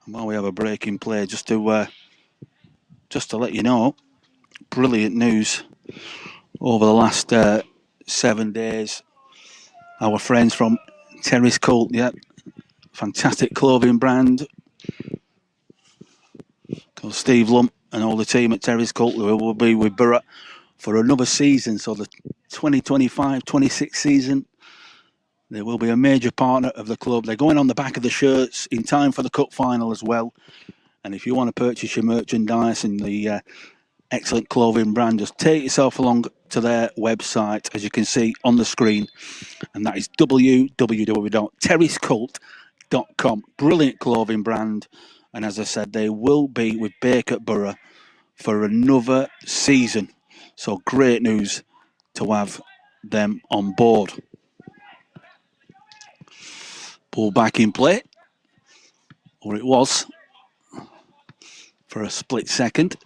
And while we have a break in play, just to let you know, brilliant news over the last 7 days. Our friends from Terrace Cult, yeah, fantastic clothing brand. Because Steve Lump and all the team at Terrace Cult will be with Borough for another season. So the 2025-26 season, they will be a major partner of the club. They're going on the back of the shirts in time for the cup final as well. And if you want to purchase your merchandise and the excellent clothing brand, just take yourself along to their website, as you can see on the screen, and that is www.terracecult.com. Brilliant clothing brand, and as I said, they will be with Bacup Borough for another season. So great news to have them on board. Ball back in play, or it was for a split second,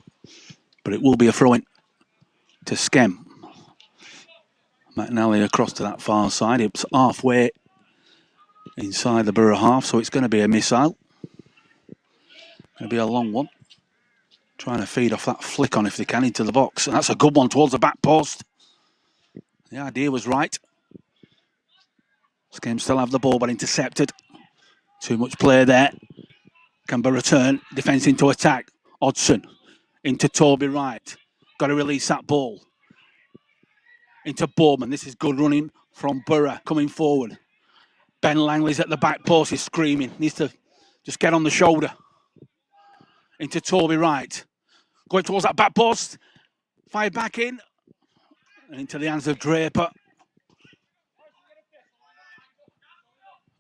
but it will be a throw-in to Skem. McNally across to that far side. It's halfway inside the Borough half, so it's going to be a missile. Going to be a long one. Trying to feed off that flick on if they can into the box. And that's a good one towards the back post. The idea was right. Skem still have the ball, but intercepted. Too much play there. Can Borough return? Defence into attack. Hodgson into Toby Wright. Got to release that ball. Into Bowman. This is good running from Borough coming forward. Ben Langley's at the back post. He's screaming. Needs to just get on the shoulder. Into Toby Wright. Going towards that back post. Fired back in. And into the hands of Draper.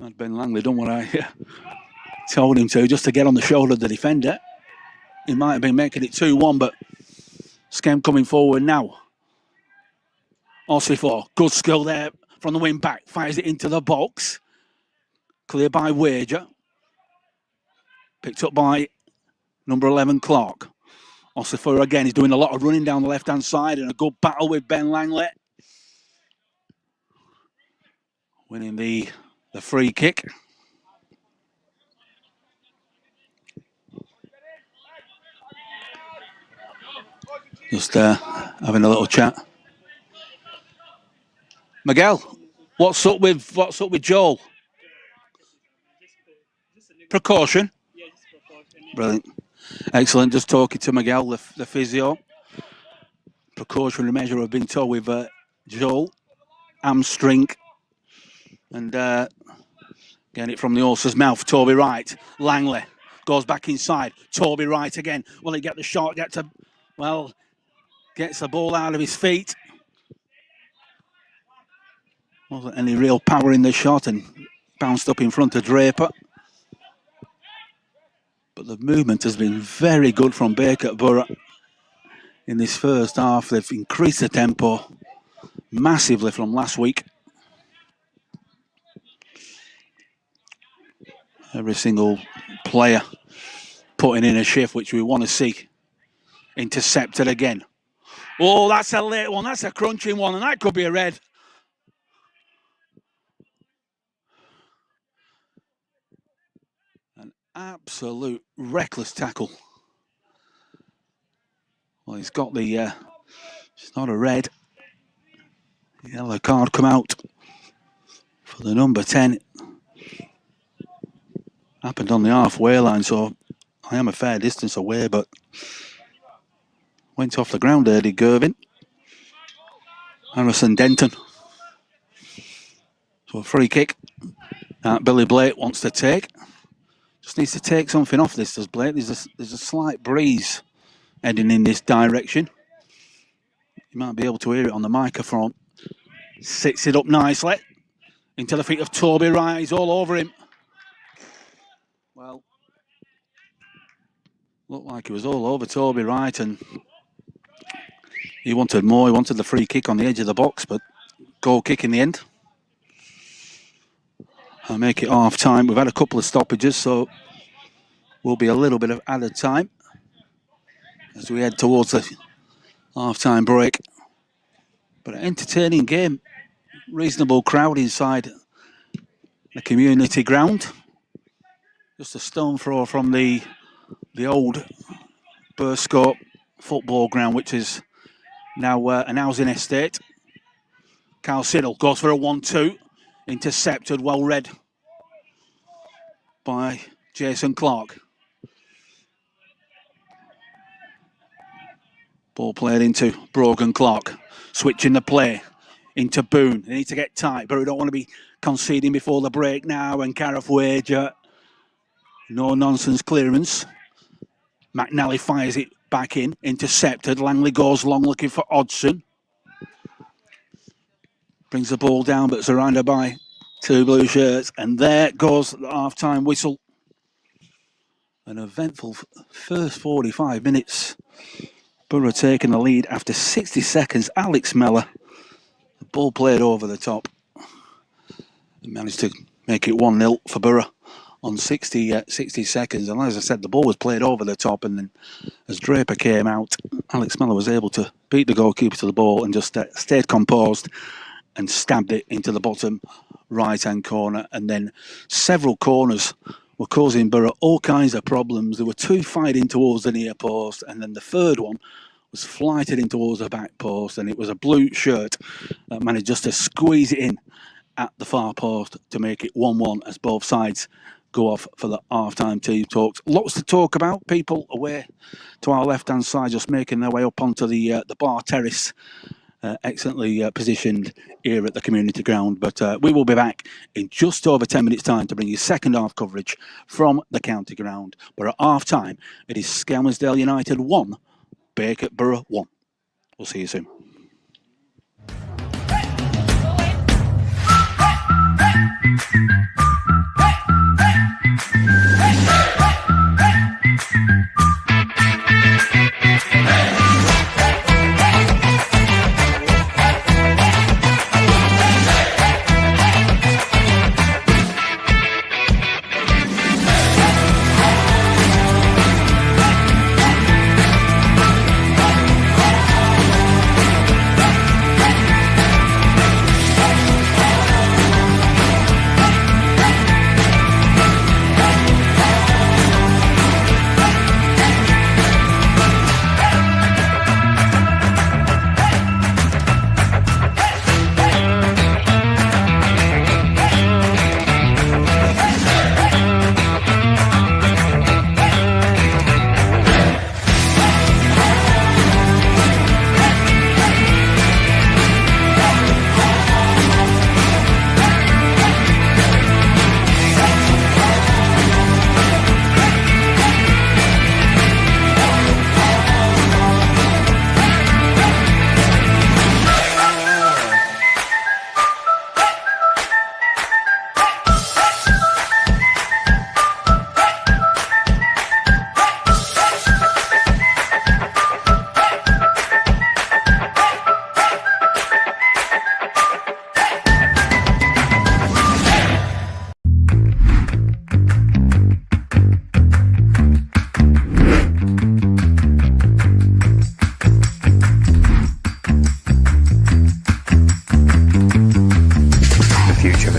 Had Ben Langley done what I told him to, just to get on the shoulder of the defender, he might have been making it 2-1, but Skem coming forward now. Ossifor, good skill there from the wing back, fires it into the box. Clear by Wager. Picked up by number 11, Clark. Ossifor again is doing a lot of running down the left-hand side and a good battle with Ben Langley. Winning the free kick. Just having a little chat. Miguel, what's up with Joel? Precaution. Brilliant. Excellent. Just talking to Miguel, the physio. Precautionary measure I've been told with Joel. Hamstring. And getting it from the horse's mouth. Toby Wright. Langley goes back inside. Toby Wright again. Will he get the shot? Gets the ball out of his feet. Wasn't any real power in the shot and bounced up in front of Draper. But the movement has been very good from Bacup Borough in this first half. They've increased the tempo massively from last week. Every single player putting in a shift, which we want to see. Intercepted again. Oh, that's a late one. That's a crunching one, and that could be a red. An absolute reckless tackle. Well, he's got the... it's not a red. Yellow card come out for the number 10. Happened on the halfway line, so I am a fair distance away, but went off the ground there, did Gervin. Harrison Denton. So a free kick that Billy Blake wants to take. Just needs to take something off this, does Blake. There's a slight breeze heading in this direction. You might be able to hear it on the microphone. Sits it up nicely into the feet of Toby Wright. He's all over him. Well, looked like he was all over Toby Wright, and he wanted more. He wanted the free kick on the edge of the box, but goal kick in the end. I'll make it half time. We've had a couple of stoppages, so will be a little bit of added time as we head towards the half time break. But an entertaining game. Reasonable crowd inside the community ground. Just a stone throw from the old Burscough football ground, which is now an housing estate. Carl Siddle goes for a 1-2. Intercepted, well read by Jason Clark. Ball played into Brogan Clark. Switching the play into Boone. They need to get tight, but we don't want to be conceding before the break now. And Gareth Wager, no nonsense clearance. McNally fires it back in. Intercepted. Langley goes long looking for Hodgson. Brings the ball down, but surrounded by two blue shirts. And there goes the half-time whistle. An eventful first 45 minutes. Borough taking the lead after 60 seconds. Alex Mellor. The ball played over the top. And managed to make it 1-0 for Borough on 60 seconds. And as I said, the ball was played over the top. And then as Draper came out, Alex Mellor was able to beat the goalkeeper to the ball and just stayed composed and stabbed it into the bottom right-hand corner. And then several corners were causing Borough all kinds of problems. There were two fighting towards the near post, and then the third one was flighted in towards the back post, and it was a blue shirt that managed just to squeeze it in at the far post to make it 1-1 as both sides go off for the half-time team talks. Lots to talk about. People away to our left-hand side just making their way up onto the bar terrace. Excellently positioned here at the community ground. But we will be back in just over 10 minutes' time to bring you second half coverage from the county ground. But at half time, it is Skelmersdale United 1, Bacup Borough 1. We'll see you soon.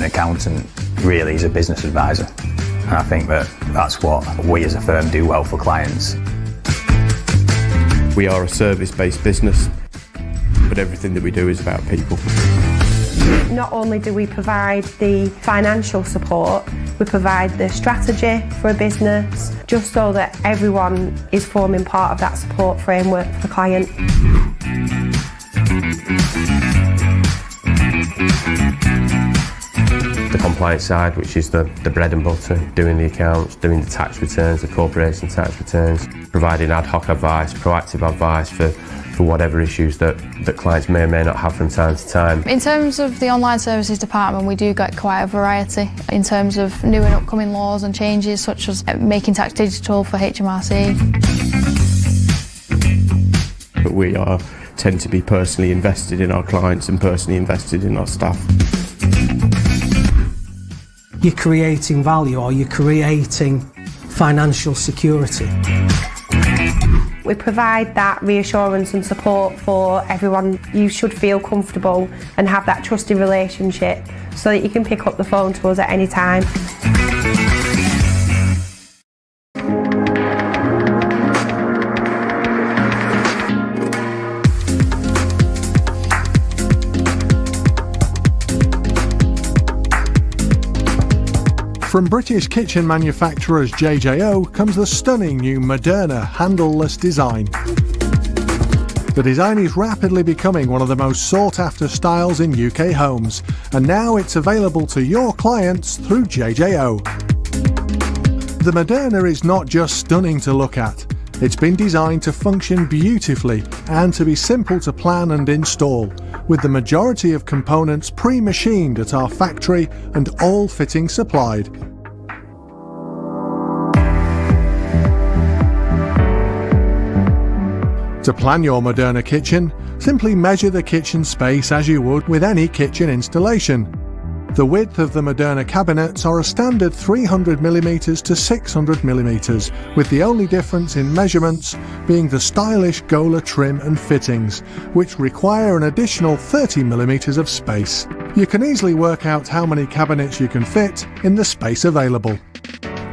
accountant really is a business advisor. And I think that that's what we as a firm do well for clients. We are a service-based business, but everything that we do is about people. Not only do we provide the financial support, we provide the strategy for a business, just so that everyone is forming part of that support framework for the client. The compliance side, which is the bread and butter, doing the accounts, doing the tax returns, the corporation tax returns, providing ad hoc advice, proactive advice for whatever issues that clients may or may not have from time to time. In terms of the online services department, we do get quite a variety in terms of new and upcoming laws and changes, such as making tax digital for HMRC. But we tend to be personally invested in our clients and personally invested in our staff. You're creating value, or you're creating financial security. We provide that reassurance and support for everyone. You should feel comfortable and have that trusted relationship so that you can pick up the phone to us at any time. From British kitchen manufacturers JJO comes the stunning new Moderna handleless design. The design is rapidly becoming one of the most sought-after styles in UK homes, and now it's available to your clients through JJO. The Moderna is not just stunning to look at, it's been designed to function beautifully and to be simple to plan and install, with the majority of components pre-machined at our factory and all fittings supplied. To plan your Moderna kitchen, simply measure the kitchen space as you would with any kitchen installation. The width of the Moderna cabinets are a standard 300mm to 600mm, with the only difference in measurements being the stylish Gola trim and fittings, which require an additional 30mm of space. You can easily work out how many cabinets you can fit in the space available.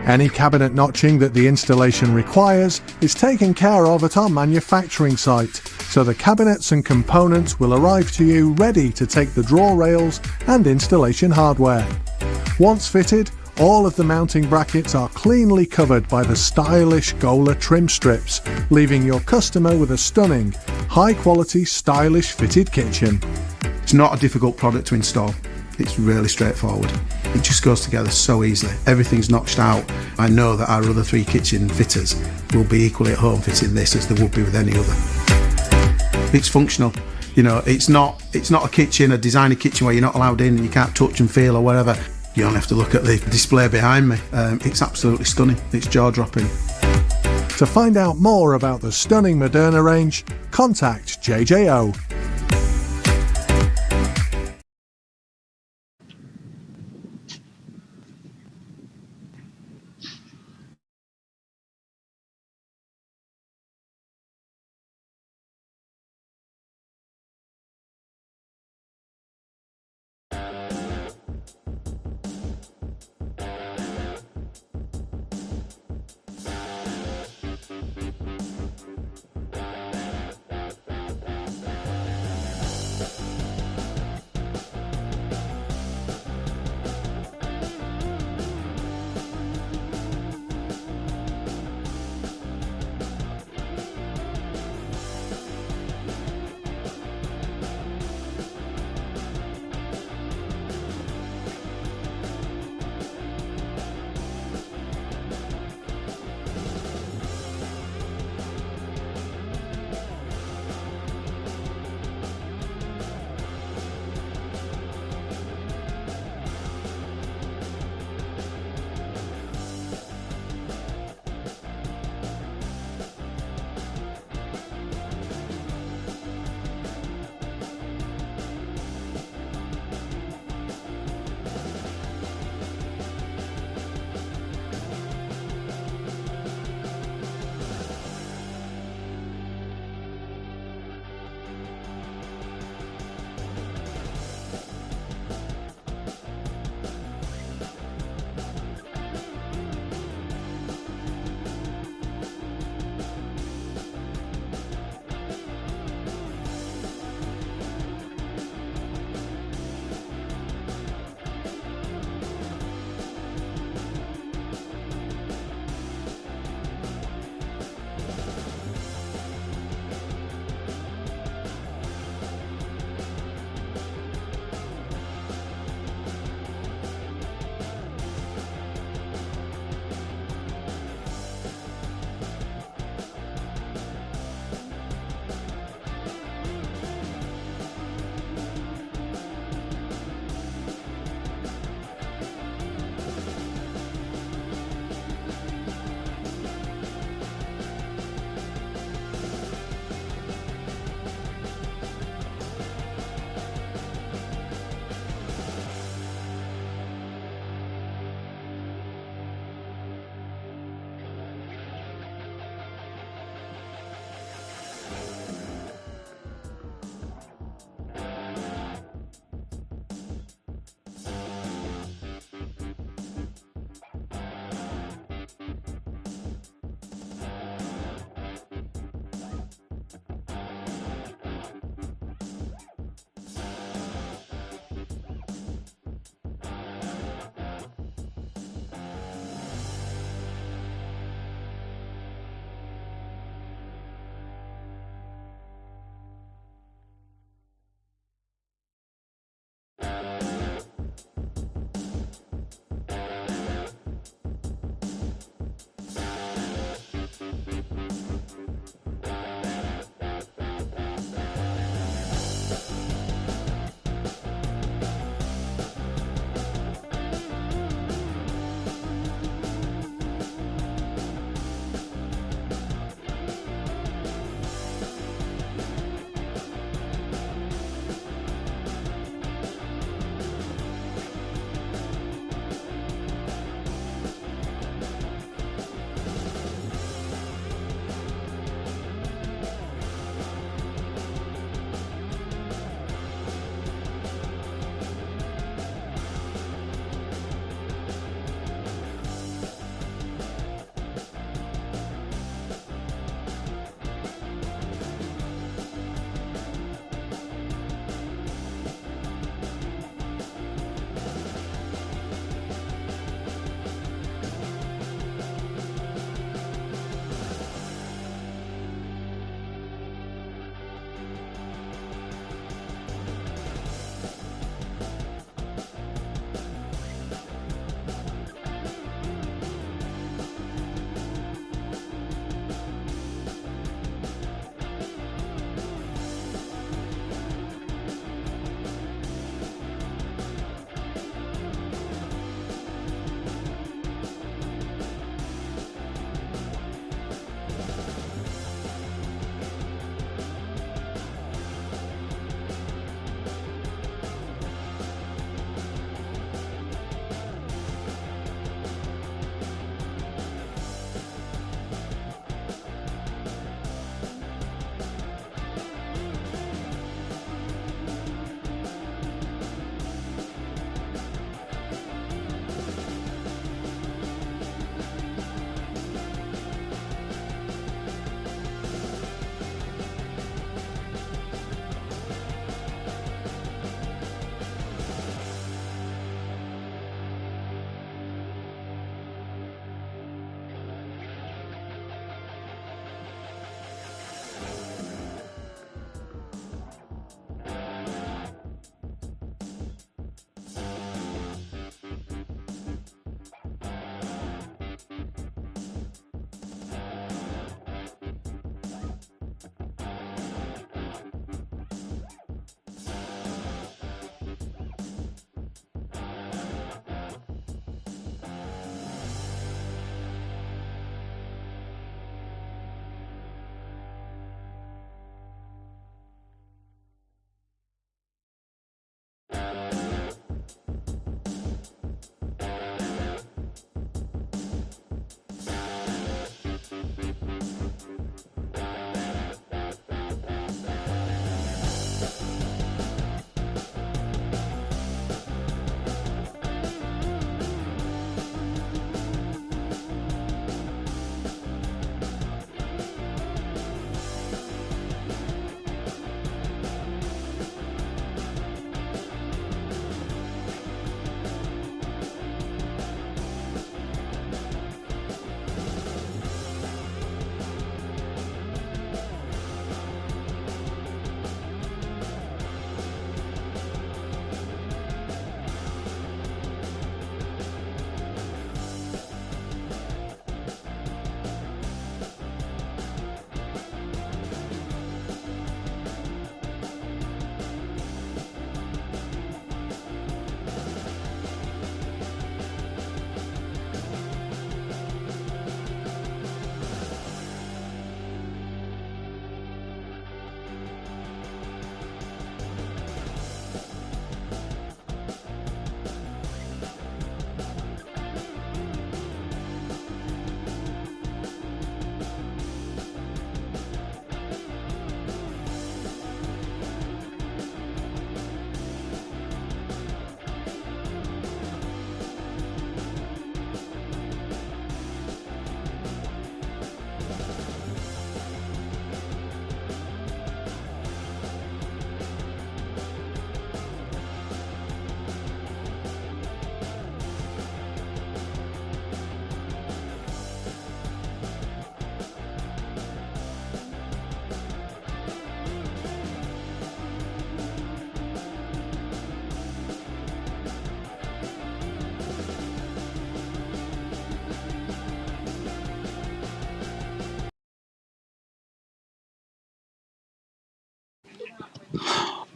Any cabinet notching that the installation requires is taken care of at our manufacturing site, so the cabinets and components will arrive to you ready to take the drawer rails and installation hardware. Once fitted, all of the mounting brackets are cleanly covered by the stylish Gola trim strips, leaving your customer with a stunning, high-quality, stylish fitted kitchen. It's not a difficult product to install. It's really straightforward. It just goes together so easily. Everything's notched out. I know that our other 3 kitchen fitters will be equally at home fitting this as they would be with any other. It's functional. You know, it's not a kitchen, a designer kitchen where you're not allowed in and you can't touch and feel or whatever. You only have to look at the display behind me. It's absolutely stunning. It's jaw-dropping. To find out more about the stunning Moderna range, contact JJO.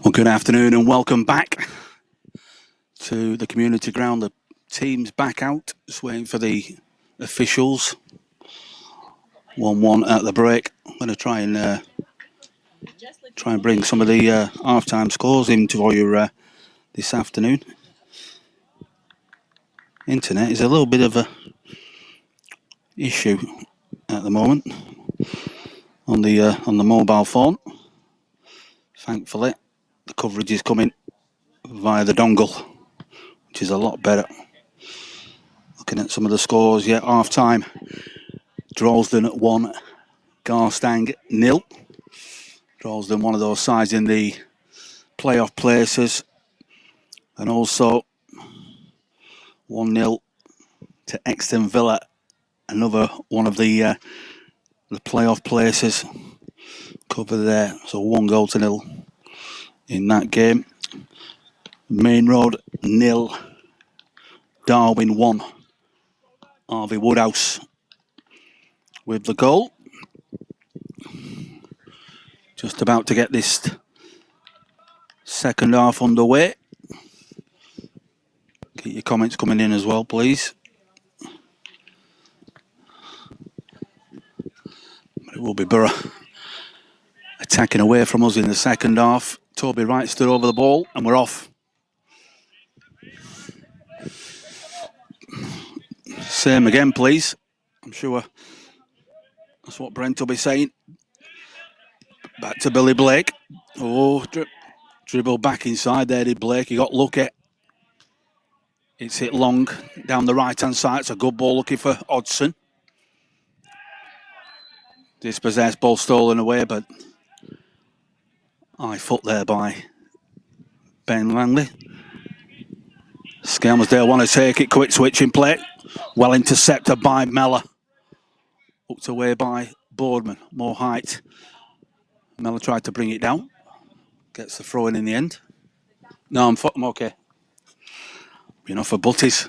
Well, good afternoon and welcome back to the community ground. The team's back out, just waiting for the officials. 1-1 at the break. I'm going to try and bring some of the half-time scores into you this afternoon. Internet is a little bit of a issue at the moment on the mobile phone. Thankfully, the coverage is coming via the dongle, which is a lot better. Looking at some of the scores, yeah, half-time. Droylsden 1, Garstang 0. Droylsden, one of those sides in the playoff places. And also 1-0 to Exton Villa, another one of the playoff places. Cover there, so 1-0 in that game. Main Road 0, Darwin 1. Harvey Woodhouse with the goal. Just about to get this second half underway. Keep your comments coming in as well, please. It will be Borough attacking away from us in the second half. Toby Wright stood over the ball and we're off. Same again, please. I'm sure that's what Brent will be saying. Back to Billy Blake. Oh, dribble back inside there, did Blake. He got lucky. It's hit long down the right-hand side. It's a good ball looking for Hodgson. Dispossessed, ball stolen away, but high foot there by Ben Langley. Skelmersdale want to take it, quick switching play. Well intercepted by Mellor. Hooked away by Boardman, more height. Mellor tried to bring it down. Gets the throw in the end. No, I'm okay. Been offered butties.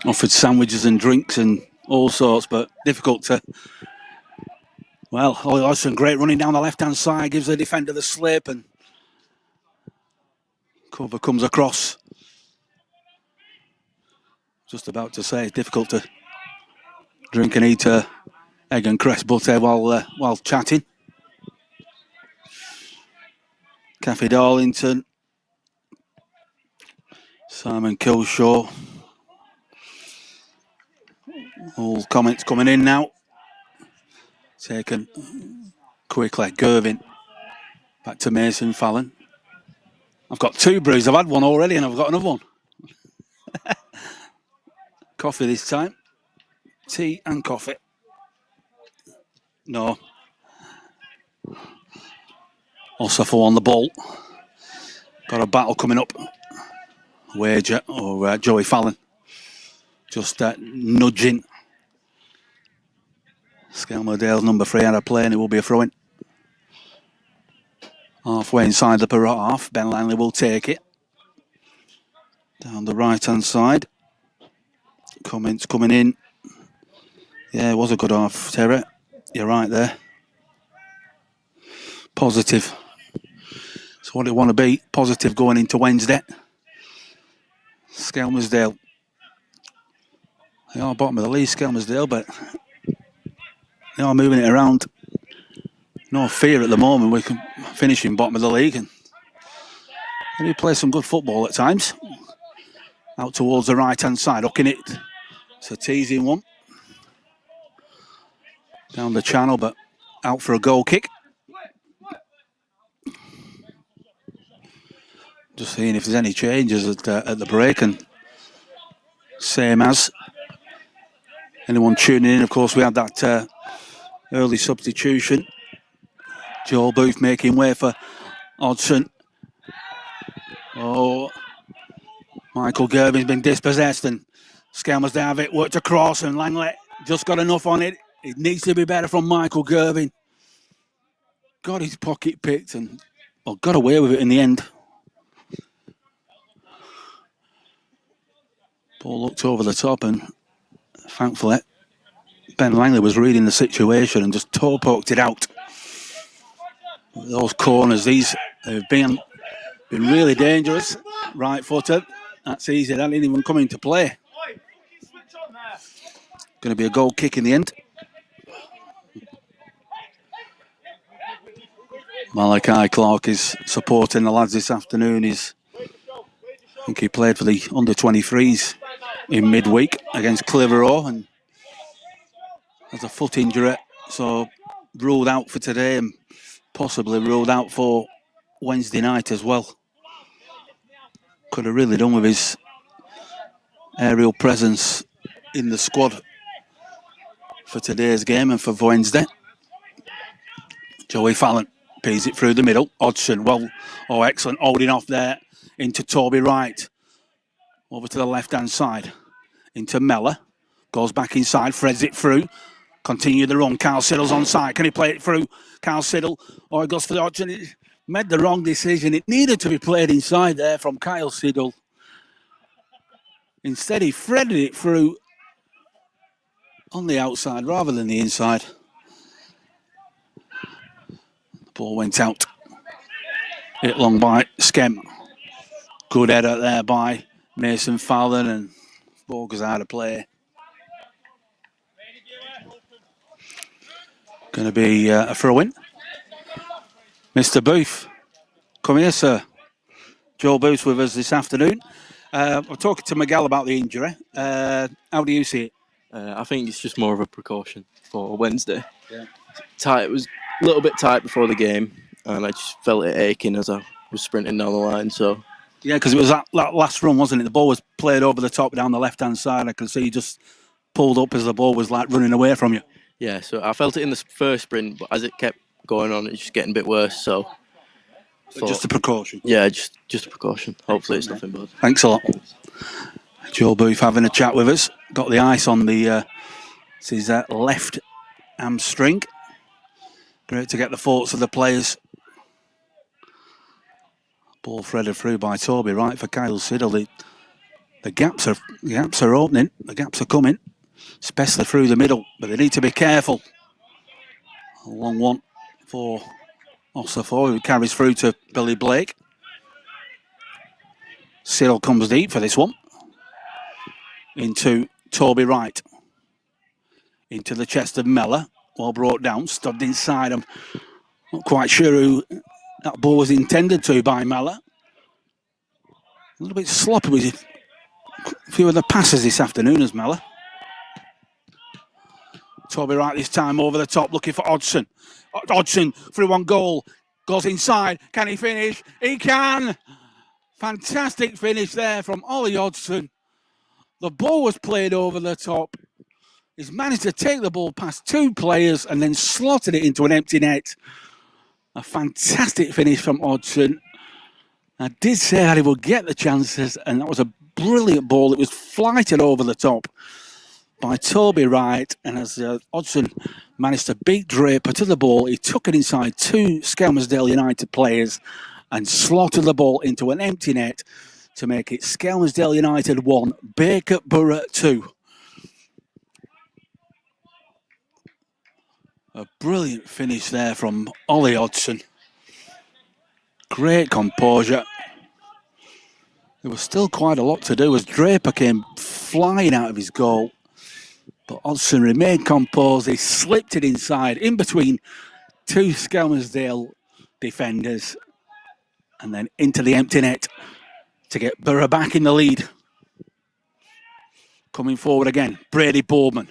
Offered sandwiches and drinks and all sorts, but difficult to... Well, Ollie Hodgson, great running down the left-hand side, gives the defender the slip and cover comes across. Just about to say, it's difficult to drink and eat egg and cress butter while chatting. Cafe Darlington. Simon Kilshaw. All comments coming in now. Taken quickly. Gervin. Back to Mason Fallon. I've got 2 brews. I've had one already and I've got another one. Coffee this time. Tea and coffee. No. Osafo on the ball. Got a battle coming up. Wager or Joey Fallon. Just nudging. Skelmersdale's number 3 had a play and it will be a throw-in. Halfway inside the Borough half. Ben Langley will take it. Down the right-hand side. Comments coming in. Yeah, it was a good half, Terry. You're right there. Positive. It's what it want to be. Positive going into Wednesday. Skelmersdale. They are bottom of the league, Skelmersdale, but they are moving it around. No fear at the moment. We can finish in bottom of the league and maybe play some good football at times. Out towards the right-hand side, hooking it. It's a teasing one. Down the channel, but out for a goal kick. Just seeing if there's any changes at the break, and same as anyone tuning in. Of course, we had that early substitution. Joel Booth making way for Hodgson. Oh, Michael Gervin's been dispossessed, and Skelmersdale have it worked across, and Langley just got enough on it. It needs to be better from Michael Gervin. Got his pocket picked and got away with it in the end. Ball looked over the top, and thankfully Ben Langley was reading the situation and just toe poked it out. Those corners, these have been really dangerous. Right footed. That's easy. That didn't even come into play. Going to be a goal kick in the end. Malachi Clark is supporting the lads this afternoon. I think he played for the under-23s in midweek against Clitheroe and has a foot injury, so ruled out for today and possibly ruled out for Wednesday night as well. Could have really done with his aerial presence in the squad for today's game and for Wednesday. Joey Fallon pees it through the middle. Hodgson, excellent holding off there into Toby Wright. Over to the left-hand side. Into Mellor. Goes back inside, threads it through. Continue the run. Carl Siddle's on side. Can he play it through? Carl Siddle. He goes for the Hodgson. He made the wrong decision. It needed to be played inside there from Kyle Siddle. Instead, he threaded it through on the outside rather than the inside. The ball went out. Hit long by Skem. Good header there by Mason Fallon, and ball goes out of play. Going to be a throw-in. Mr. Booth, come here, sir. Joel Booth with us this afternoon. I'm talking to Miguel about the injury. How do you see it? I think it's just more of a precaution for Wednesday. Yeah. It was a little bit tight before the game, and I just felt it aching as I was sprinting down the line. So. Yeah, because it was that last run, wasn't it? The ball was played over the top down the left-hand side. I could see you just pulled up as the ball was like running away from you. Yeah, so I felt it in the first sprint, but as it kept going on, it's just getting a bit worse. So just a precaution. Yeah, just a precaution. Hopefully, it's nothing bad. Thanks a lot. Joel Booth having a chat with us. Got the ice on his left hamstring. Great to get the thoughts of the players. Ball threaded through by Toby Wright for Kyle Siddle. The gaps are opening. The gaps are coming, especially through the middle. But they need to be careful. A long one for Ossafor, who carries through to Billy Blake. Siddle comes deep for this one. Into Toby Wright. Into the chest of Mellor. Well brought down, stubbed inside him. Not quite sure who that ball was intended to by Mellor. A little bit sloppy with a few of the passes this afternoon as Mellor. Toby Wright this time over the top looking for Hodgson. Hodgson through on goal. Goes inside. Can he finish? He can! Fantastic finish there from Ollie Hodgson. The ball was played over the top. He's managed to take the ball past two players and then slotted it into an empty net. A fantastic finish from Hodgson. I did say that he would get the chances, and that was a brilliant ball. It was flighted over the top by Toby Wright, and as Hodgson managed to beat Draper to the ball, he took it inside two Skelmersdale United players and slotted the ball into an empty net to make it Skelmersdale United 1, Bacup Borough 2. A brilliant finish there from Ollie Hodgson. Great composure. There was still quite a lot to do as Draper came flying out of his goal. But Hodgson remained composed. He slipped it inside in between two Skelmersdale defenders and then into the empty net to get Borough back in the lead. Coming forward again, Brady Boardman.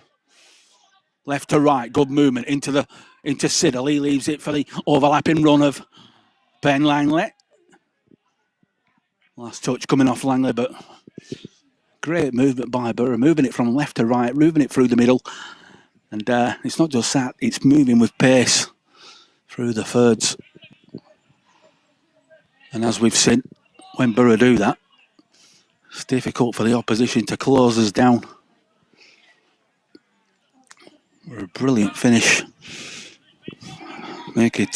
Left to right, good movement into Siddle. He leaves it for the overlapping run of Ben Langley. Last touch coming off Langley, but great movement by Borough, moving it from left to right, moving it through the middle. And it's not just that, it's moving with pace through the thirds. And as we've seen, when Borough do that, it's difficult for the opposition to close us down. A brilliant finish. Make it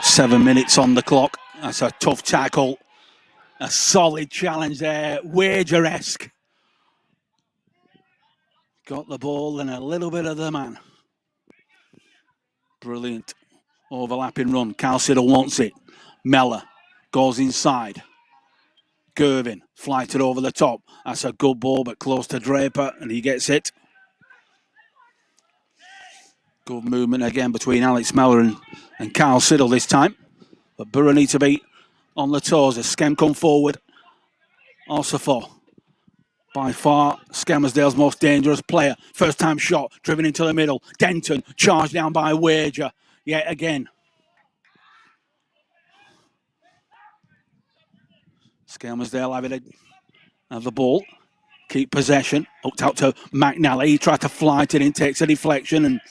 7 minutes on the clock. That's a tough tackle. A solid challenge there. Wager-esque. Got the ball and a little bit of the man. Brilliant. Overlapping run. Carl Siddle wants it. Mellor goes inside. Gervin flighted over the top. That's a good ball, but close to Draper, and he gets it. Good movement again between Alex Mellor and Carl Siddle this time. But Borough need to be on the toes as Skem come forward. Osafo, by far Skelmersdale's most dangerous player. First time shot, driven into the middle. Denton charged down by Wager yet again. Skelmersdale have the ball, keep possession. Hooked out to McNally. He tried to flight it in, takes a deflection, and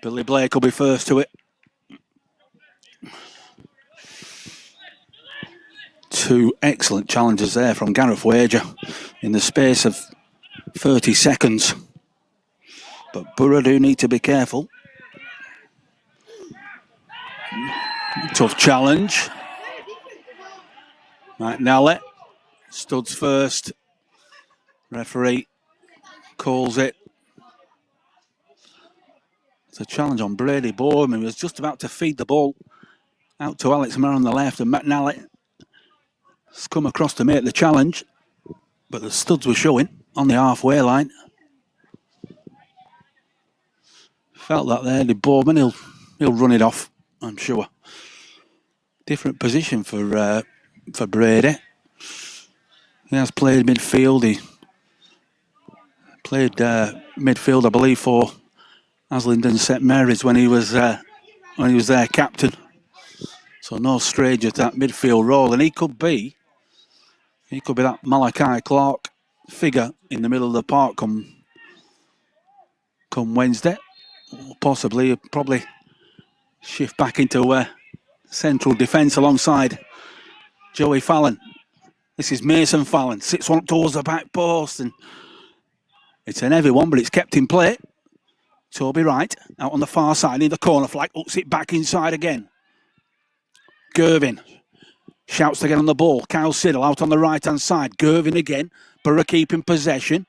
Billy Blake will be first to it. Two excellent challenges there from Gareth Wager in the space of 30 seconds. But Borough do need to be careful. Tough challenge. McNally, studs first. Referee calls it. It's a challenge on Brady Bourne. He was just about to feed the ball out to Alex Mellor on the left, and McNally has come across to make the challenge, but the studs were showing on the halfway line. Felt that there, did Bourne. He'll run it off, I'm sure. Different position for Brady. He has played midfield. He played midfield, I believe, for Aslington St Mary's when he was their captain. So no stranger to that midfield role, and he could be that Malachi Clark figure in the middle of the park come Wednesday. Possibly, he'll probably shift back into central defence alongside Joey Fallon. This is Mason Fallon, sits one towards the back post, and it's an heavy one, but it's kept in play. Toby Wright out on the far side in the corner flag, hooks it back inside again. Gervin shouts to get on the ball. Kyle Siddle out on the right-hand side. Gervin again. Borough keeping possession.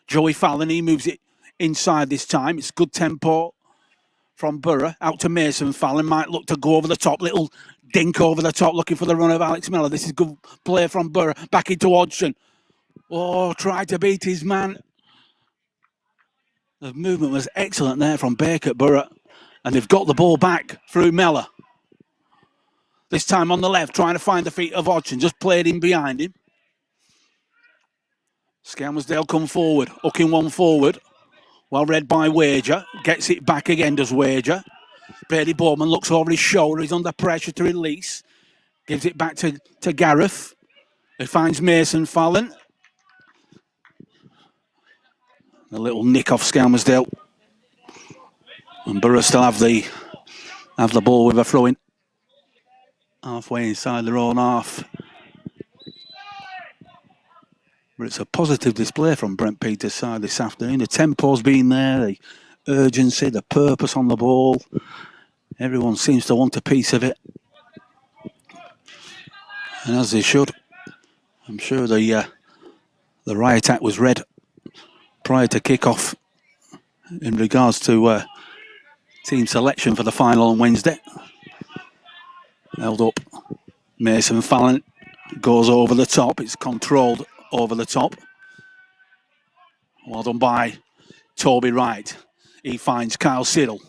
Joey Fallon, he moves it inside this time. It's good tempo from Borough. Out to Mason Fallon. Might look to go over the top. Little dink over the top looking for the run of Alex Mellor. This is good play from Borough. Back into Hodgson. Oh, tried to beat his man. The movement was excellent there from Bacup Borough. And they've got the ball back through Mellor. This time on the left, trying to find the feet of Hodgson. Just played in behind him. Skelmersdale come forward, hooking one forward. Well read by Wager. Gets it back again, does Wager. Brady Bowman looks over his shoulder. He's under pressure to release. Gives it back to Gareth. He finds Mason Fallon. A little nick off Skelmersdale. And Borough still have the ball with a throw-in. Halfway inside their own half. But it's a positive display from Brent Peters' side this afternoon. The tempo's been there, the urgency, the purpose on the ball. Everyone seems to want a piece of it. And as they should. I'm sure the riot act was read prior to kick-off in regards to team selection for the final on Wednesday. Held up. Mason Fallon goes over the top. It's controlled over the top. Well done by Toby Wright. He finds Kyle Siddle.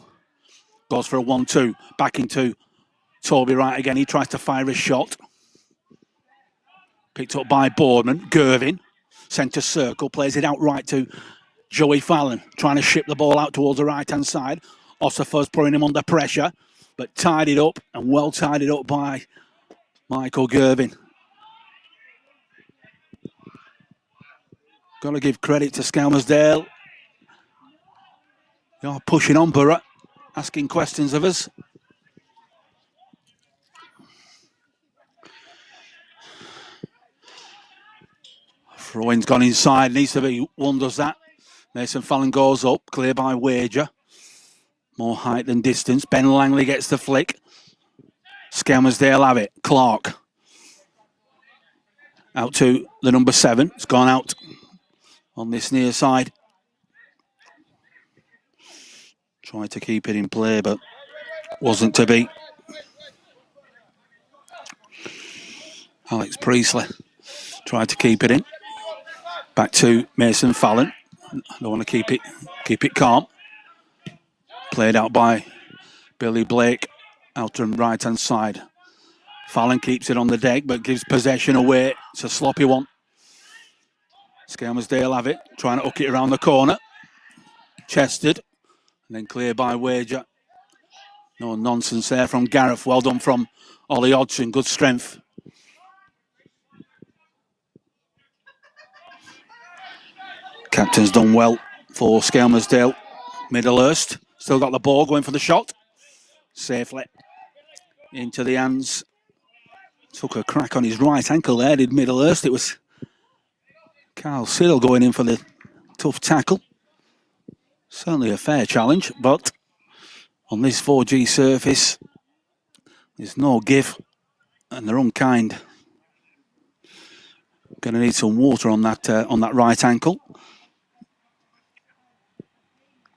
Goes for a 1-2. Back into Toby Wright again. He tries to fire a shot. Picked up by Boardman. Gervin. Centre circle. Plays it out right to Joey Fallon. Trying to ship the ball out towards the right-hand side. Osafo's putting him under pressure. But tied it up, and well tied it up by Michael Gervin. Got to give credit to Skelmersdale. You're pushing on, Borough, asking questions of us. Throw-in's gone inside, needs to be, one does that. Mason Fallon goes up, clear by Wager. More height than distance. Ben Langley gets the flick. Skelmersdale have it. Clark. Out to the number 7. It's gone out on this near side. Try to keep it in play, but Wasn't to be. Alex Priestley tried to keep it in. Back to Mason Fallon. Don't want to keep it calm. Played out by Billy Blake out on right hand side. Fallon keeps it on the deck but gives possession away. It's a sloppy one. Skelmersdale have it, trying to hook it around the corner. Chested and then clear by Wager. No nonsense there from Gareth. Well done from Ollie Hodgson. Good strength. Captain's done well for Skelmersdale. Middlehurst still got the ball, going for the shot. Safely into the hands. Took a crack on his right ankle there, did Middlehurst. It was Carl Siddle going in for the tough tackle. Certainly a fair challenge, but on this 4G surface, there's no give, and they're unkind. Going to need some water on that right ankle.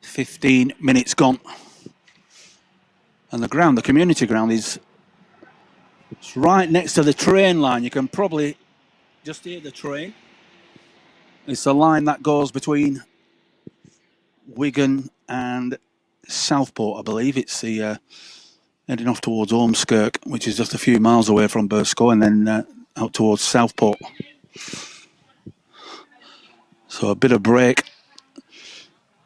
15 minutes gone. And the community ground is right next to the train line. You can probably just hear the train. It's the line that goes between Wigan and Southport, I believe. It's the heading off towards Ormskirk, which is just a few miles away from Burscough, and then out towards Southport. So a bit of break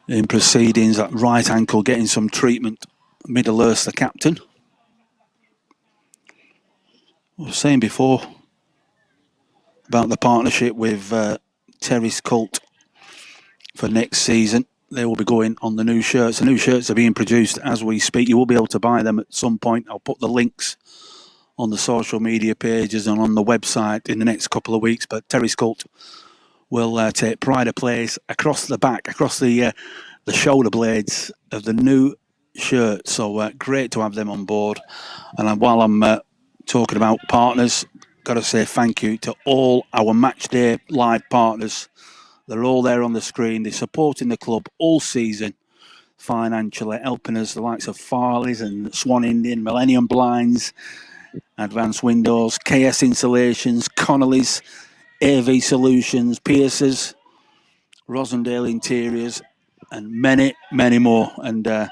in proceedings. That right ankle getting some treatment. Middlehurst, the captain. I was saying before about the partnership with Terry's Cult for next season. They will be going on the new shirts. The new shirts are being produced as we speak. You will be able to buy them at some point. I'll put the links on the social media pages and on the website in the next couple of weeks. But Terry's Cult will take pride of place across the back, across the shoulder blades of the new shirt. So great to have them on board. And while I'm talking about partners, got to say thank you to all our Matchday live partners. They're all there on the screen. They're supporting the club all season financially, helping us, the likes of Farley's and Swan Indian, Millennium Blinds, Advanced Windows, KS Installations, Connolly's, AV Solutions, Pierce's, Rosendale Interiors, and many, many more. And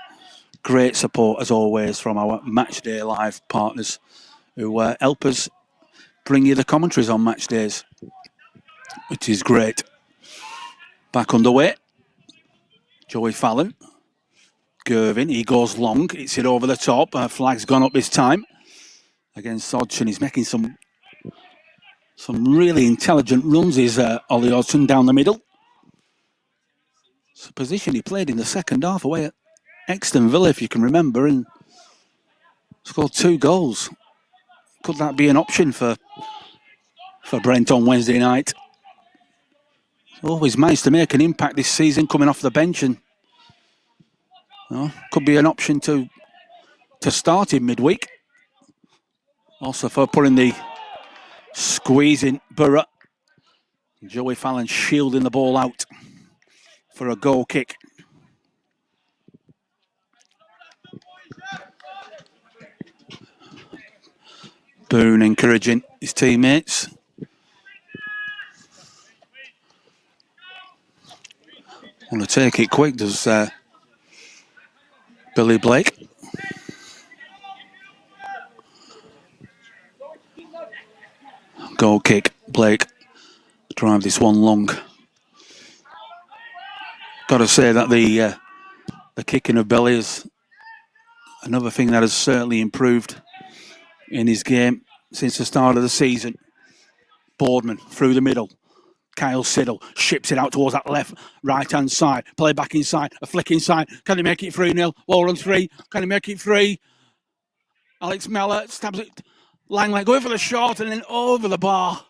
great support, as always, from our Matchday Live partners who help us bring you the commentaries on match days, which is great. Back underway. Joey Fallon. Gervin, he goes long. It's hit over the top. Flag's gone up this time against Hodgson. He's making some really intelligent runs, is Ollie Hodgson, down the middle. It's a position he played in the second half away at Exton Villa, if you can remember, and scored 2 goals. Could that be an option for Brent on Wednesday night? Always managed to make an impact this season coming off the bench, and could be an option to start in midweek. Also for putting the squeeze in Borough. Joey Fallon shielding the ball out for a goal kick. Boone encouraging his teammates. Want to take it quick, does Billy Blake. Goal kick, Blake. Drive this one long. Got to say that the kicking of Billy is another thing that has certainly improved in his game since the start of the season. Boardman through the middle. Kyle Siddle ships it out towards that right-hand side. Play back inside, a flick inside. Can he make it 3-0? Ball on 3. Can he make it 3? Alex Mellor stabs it. Langley going for the shot and then over the bar.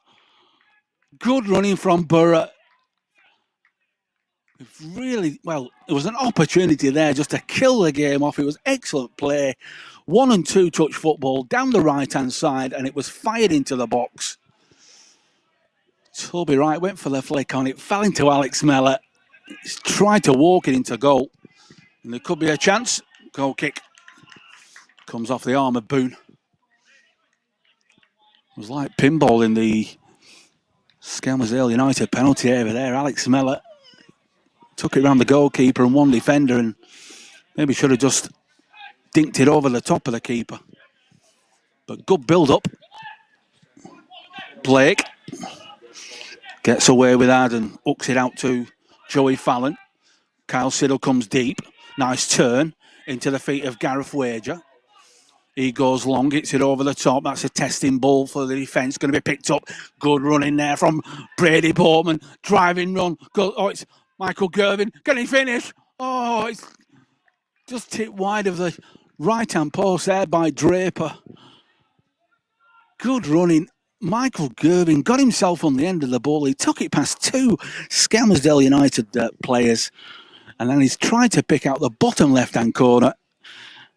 Good running from Borough. Really, well, there was an opportunity there just to kill the game off. It was excellent play. 1 and 2 touch football down the right-hand side, and it was fired into the box. Toby Wright went for the flick on it, fell into Alex Mellor. He's tried to walk it into goal. And there could be a chance. Goal kick. Comes off the arm of Boone. It was like pinball in the Skelmersdale United penalty area there. Alex Mellor took it around the goalkeeper and one defender, and maybe should have just dinked it over the top of the keeper. But good build-up. Blake gets away with that and hooks it out to Joey Fallon. Kyle Siddle comes deep. Nice turn into the feet of Gareth Wager. He goes long, hits it over the top. That's a testing ball for the defence. Going to be picked up. Good run in there from Brady Bowman. Driving run. Oh, it's Michael Gervin. Can he finish? Oh, it's just tipped wide of the right-hand post there by Draper. Good running. Michael Gervin got himself on the end of the ball. He took it past two Skelmersdale United players. And then he's tried to pick out the bottom left-hand corner.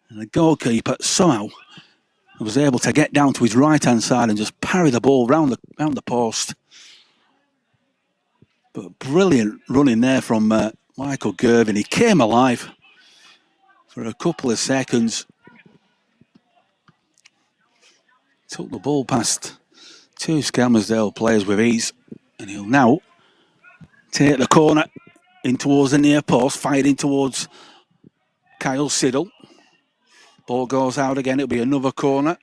And the goalkeeper somehow was able to get down to his right-hand side and just parry the ball round the post. But brilliant running there from Michael Gervin. He came alive for a couple of seconds. Took the ball past two Skelmersdale players with ease. And he'll now take the corner in towards the near post, fired in towards Kyle Siddle. Ball goes out again. It'll be another corner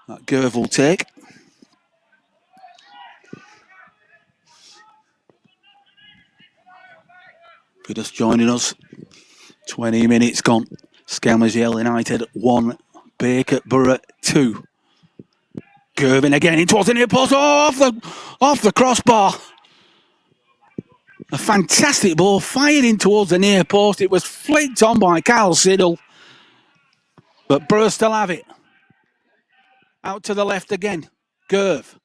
that Gerv will take. If you're just joining us, 20 minutes gone. Skelmersdale United 1, Bacup Borough 2. Gervin again in towards the near post. Oh, off the crossbar. A fantastic ball fired in towards the near post. It was flicked on by Kyle Siddle. But Borough still have it. Out to the left again. Gerv.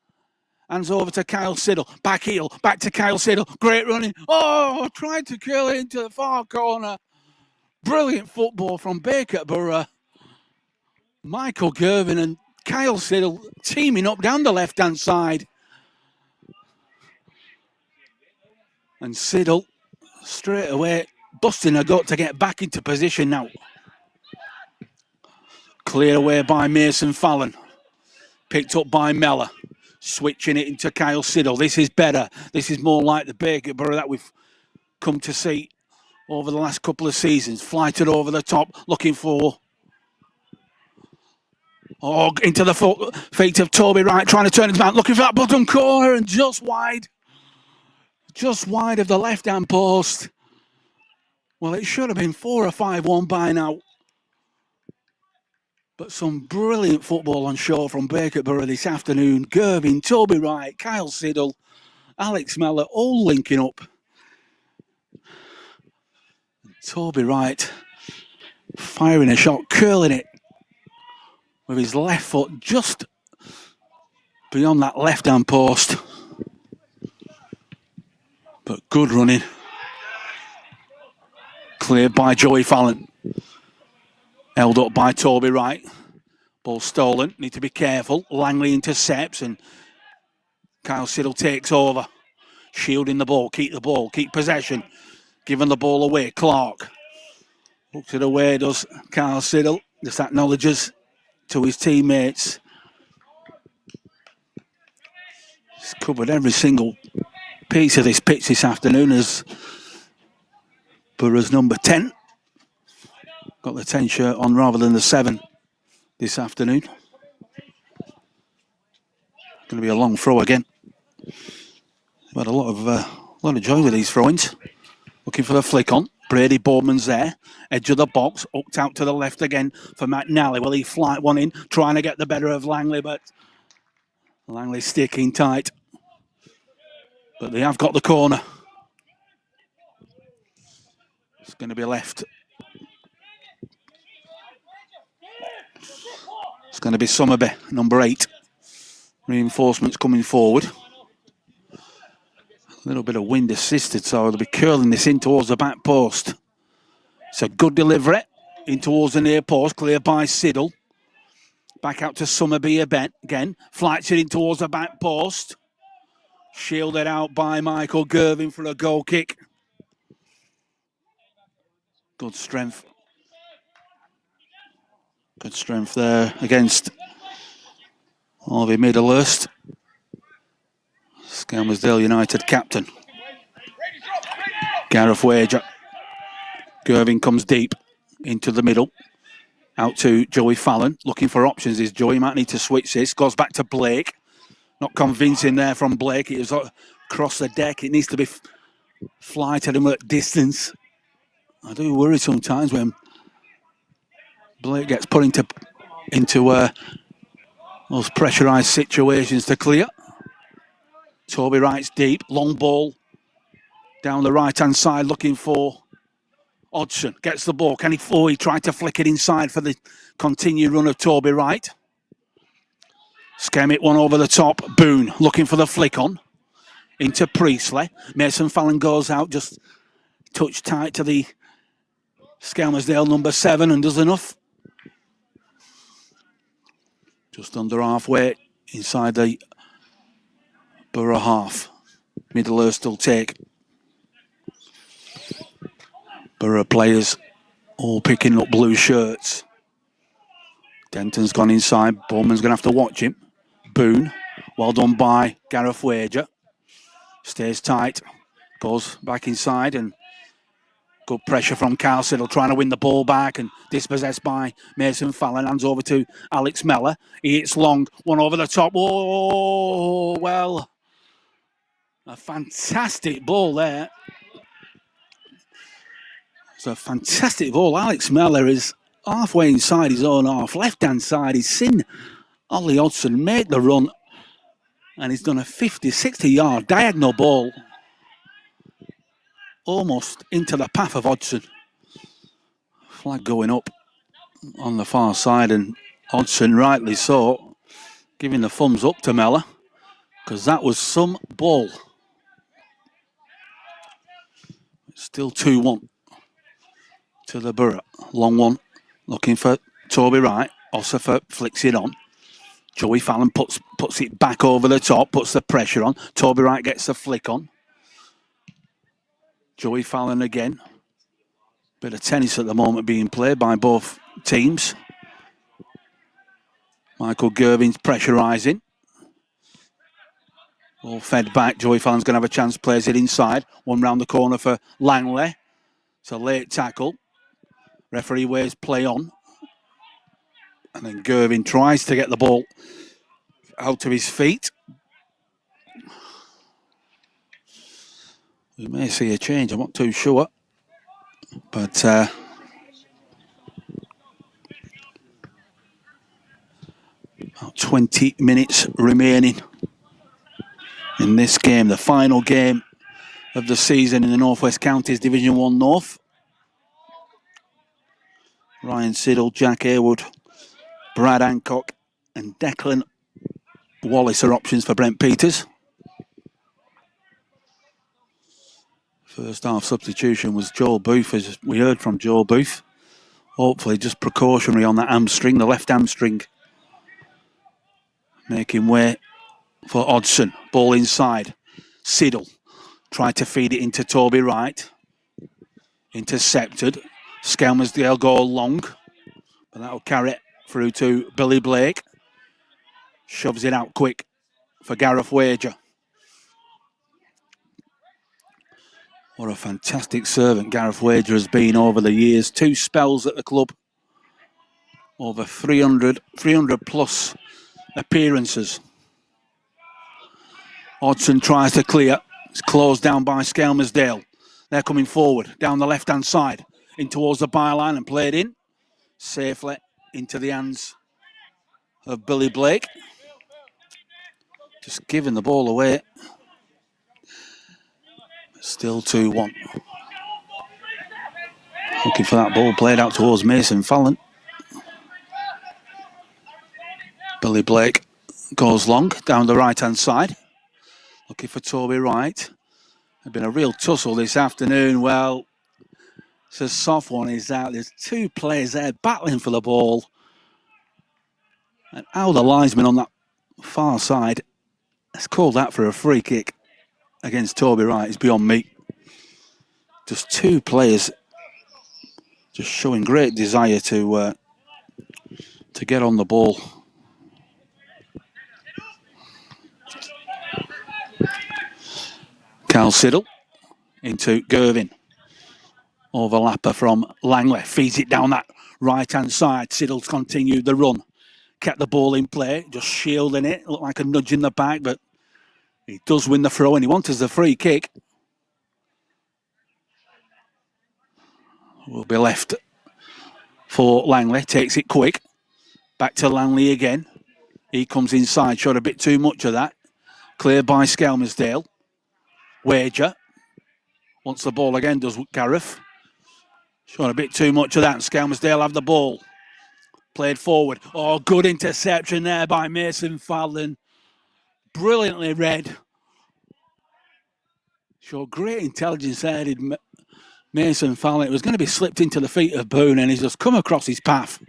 Hands over to Kyle Siddle. Back heel. Back to Kyle Siddle. Great running. Oh, tried to curl it into the far corner. Brilliant football from Bacup Borough. Michael Gervin and Kyle Siddle teaming up down the left-hand side. And Siddle straight away busting a gut to get back into position now. Cleared away by Mason Fallon. Picked up by Mellor. Switching it into Kyle Siddle. This is better. This is more like the Bacup Borough that we've come to see over the last couple of seasons. Flighted over the top, looking for... Oh, into the feet of Toby Wright, trying to turn his man, looking for that bottom corner and just wide. Just wide of the left-hand post. Well, it should have been 4 or 5-1 by now. But some brilliant football on show from Bacup Borough this afternoon. Gervin, Toby Wright, Kyle Siddle, Alex Mellor, all linking up. Toby Wright firing a shot, curling it with his left foot just beyond that left-hand post. But good running. Cleared by Joey Fallon. Held up by Toby Wright. Ball stolen. Need to be careful. Langley intercepts and Kyle Siddle takes over. Shielding the ball. Keep possession. Giving the ball away. Clark. Hooks it away, does Kyle Siddle. Just acknowledges to his teammates. He's covered every single piece of this pitch this afternoon as Borough's number 10. Got the 10 shirt on rather than the 7 this afternoon. Going to be a long throw again. We've had a lot of joy with these throw-ins. Looking for the flick on. Brady Bowman's there. Edge of the box. Hooked out to the left again for McNally. Will he flight one in? Trying to get the better of Langley, but Langley sticking tight. But they have got the corner. It's going to be left. It's going to be Summerby, number 8. Reinforcements coming forward. A little bit of wind assisted, so they'll be curling this in towards the back post. It's a good delivery in towards the near post, cleared by Siddle. Back out to Summerby again. Flights it in towards the back post. Shielded out by Michael Gervin for a goal kick. Good strength Good strength there against Harvey Middlehurst. Skelmersdale United captain. Gareth Wager. Gervin comes deep into the middle. Out to Joey Fallon. Looking for options is Joey. Might need to switch this. Goes back to Blake. Not convincing there from Blake. It was across the deck. It needs to be flight at him at distance. I do worry sometimes when Blake gets put into those pressurised situations to clear. Toby Wright's deep. Long ball down the right-hand side looking for Hodgson. Gets the ball. Can he? Oh, he tried to flick it inside for the continued run of Toby Wright. Skem it one over the top. Boone looking for the flick on. Into Priestley. Mason Fallon goes out, just touch tight to the Skelmersdale number 7 and does enough. Just under halfway inside the Borough half. Middlehurst will take. Borough players all picking up blue shirts. Denton's gone inside. Bowman's going to have to watch him. Boone, well done by Gareth Wager. Stays tight. Goes back inside and good pressure from Carl Siddle trying to win the ball back and dispossessed by Mason Fallon. Hands over to Alex Mellor. He hits long. One over the top. Oh, well. A fantastic ball there. It's a fantastic ball. Alex Mellor is halfway inside his own half. Left-hand side. He's seen Ollie Hodgson make the run. And he's done a 50, 60-yard diagonal ball. Almost into the path of Hodgson. Flag going up on the far side. And Hodgson, rightly so, giving the thumbs up to Mellor. Because that was some ball. Still 2-1 to the Borough. Long one. Looking for Toby Wright. Ossifer flicks it on. Joey Fallon puts it back over the top, puts the pressure on. Toby Wright gets the flick on. Joey Fallon again. Bit of tennis at the moment being played by both teams. Michael Gervin's pressurising. All fed back. Joey Fallon's going to have a chance, plays it inside. One round the corner for Langley. It's a late tackle. Referee waves play on. And then Gervin tries to get the ball out of his feet. We may see a change, I'm not too sure. But about 20 minutes remaining in this game, the final game of the season in the North West Counties Division 1 North. Ryan Siddle, Jack Haywood, Brad Hancock and Declan Wallace are options for Brent Peters. First half substitution was Joel Booth, as we heard from Joel Booth. Hopefully just precautionary on that hamstring, the left hamstring. Making way for Hodgson. Ball inside. Siddle tried to feed it into Toby Wright. Intercepted. Skelmersdale go long. But that'll carry it through to Billy Blake. Shoves it out quick for Gareth Wager. What a fantastic servant Gareth Wager has been over the years. 2 spells at the club. Over 300 plus appearances. Hodgson tries to clear. It's closed down by Skelmersdale. They're coming forward down the left-hand side in towards the byline and played in. Safely into the hands of Billy Blake. Just giving the ball away. Still 2-1. Looking for that ball played out towards Mason Fallon. Billy Blake goes long down the right-hand side. Looking for Toby Wright. There's been a real tussle this afternoon. Well, it's a soft one. Is out. There's 2 players there battling for the ball. And Al, the linesman on that far side, has called that for a free kick against Toby Wright. It's beyond me. Just 2 players just showing great desire to to get on the ball. Carl Siddle into Gervin. Overlapper from Langley, feeds it down that right-hand side. Siddle's continued the run. Kept the ball in play, just shielding it. Looked like a nudge in the back, but he does win the throw and he wants the free kick. Will be left for Langley. Takes it quick. Back to Langley again. He comes inside. Showed a bit too much of that. Cleared by Skelmersdale. Wager. Wants the ball again, does Gareth. Showed a bit too much of that. Skelmersdale have the ball. Played forward. Oh, good interception there by Mason Fallon. Brilliantly read. Showed great intelligence there, did Mason Fallon. It was going to be slipped into the feet of Boone, and he's just come across his path.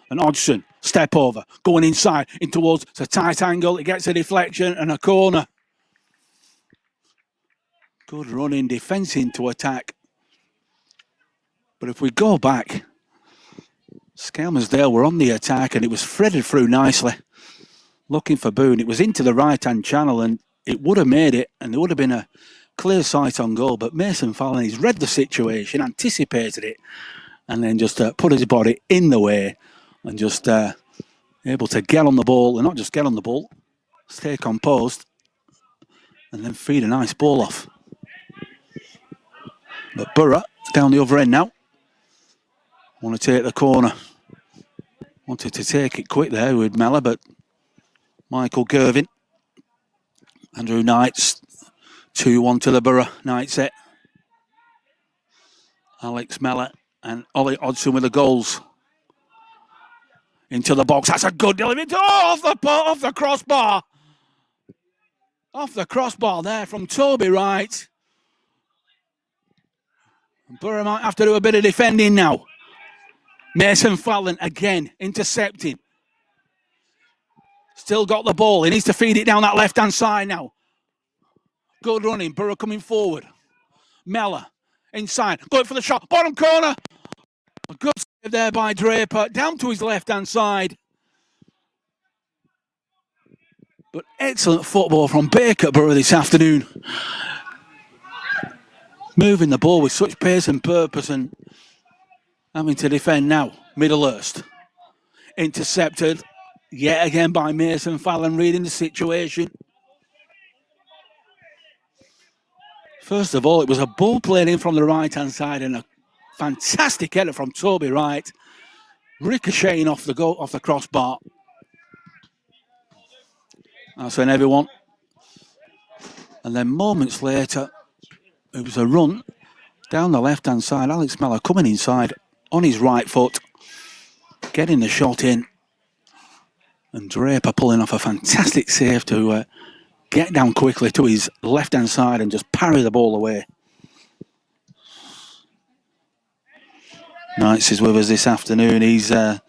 And Hodgson, step over, going inside, in towards, it's a tight angle, it gets a deflection and a corner. Good running defence into attack. But if we go back, Skelmersdale were on the attack and it was threaded through nicely. Looking for Boone, it was into the right-hand channel and it would have made it and there would have been a clear sight on goal. But Mason Fallon, he's read the situation, anticipated it, and then just put his body in the way and just able to get on the ball, and not just get on the ball, stay composed, and then feed a nice ball off. But Borough down the other end now. Want to take the corner. Wanted to take it quick there with Mellor, but Michael Gervin. Andrew Knights, 2-1 to the Borough Knight set. Alex Mellor and Ollie Hodgson with the goals. Into the box. That's a good delivery. Oh, off the crossbar. Off the crossbar there from Toby Wright. Borough might have to do a bit of defending now. Mason Fallon again intercepting. Still got the ball. He needs to feed it down that left-hand side now. Good running. Borough coming forward. Mellor inside. Going for the shot. Bottom corner. A good save there by Draper. Down to his left-hand side. But excellent football from Bacup Borough this afternoon. Moving the ball with such pace and purpose and having to defend now. Middlehurst. Intercepted yet again by Mason Fallon, reading the situation. First of all, it was a ball played in from the right-hand side and a fantastic header from Toby Wright. Ricocheting off the crossbar. That's when everyone. And then moments later, it was a run down the left-hand side. Alex Mellor coming inside on his right foot, getting the shot in. And Draper pulling off a fantastic save to get down quickly to his left-hand side and just parry the ball away. Knights is with us this afternoon. He's at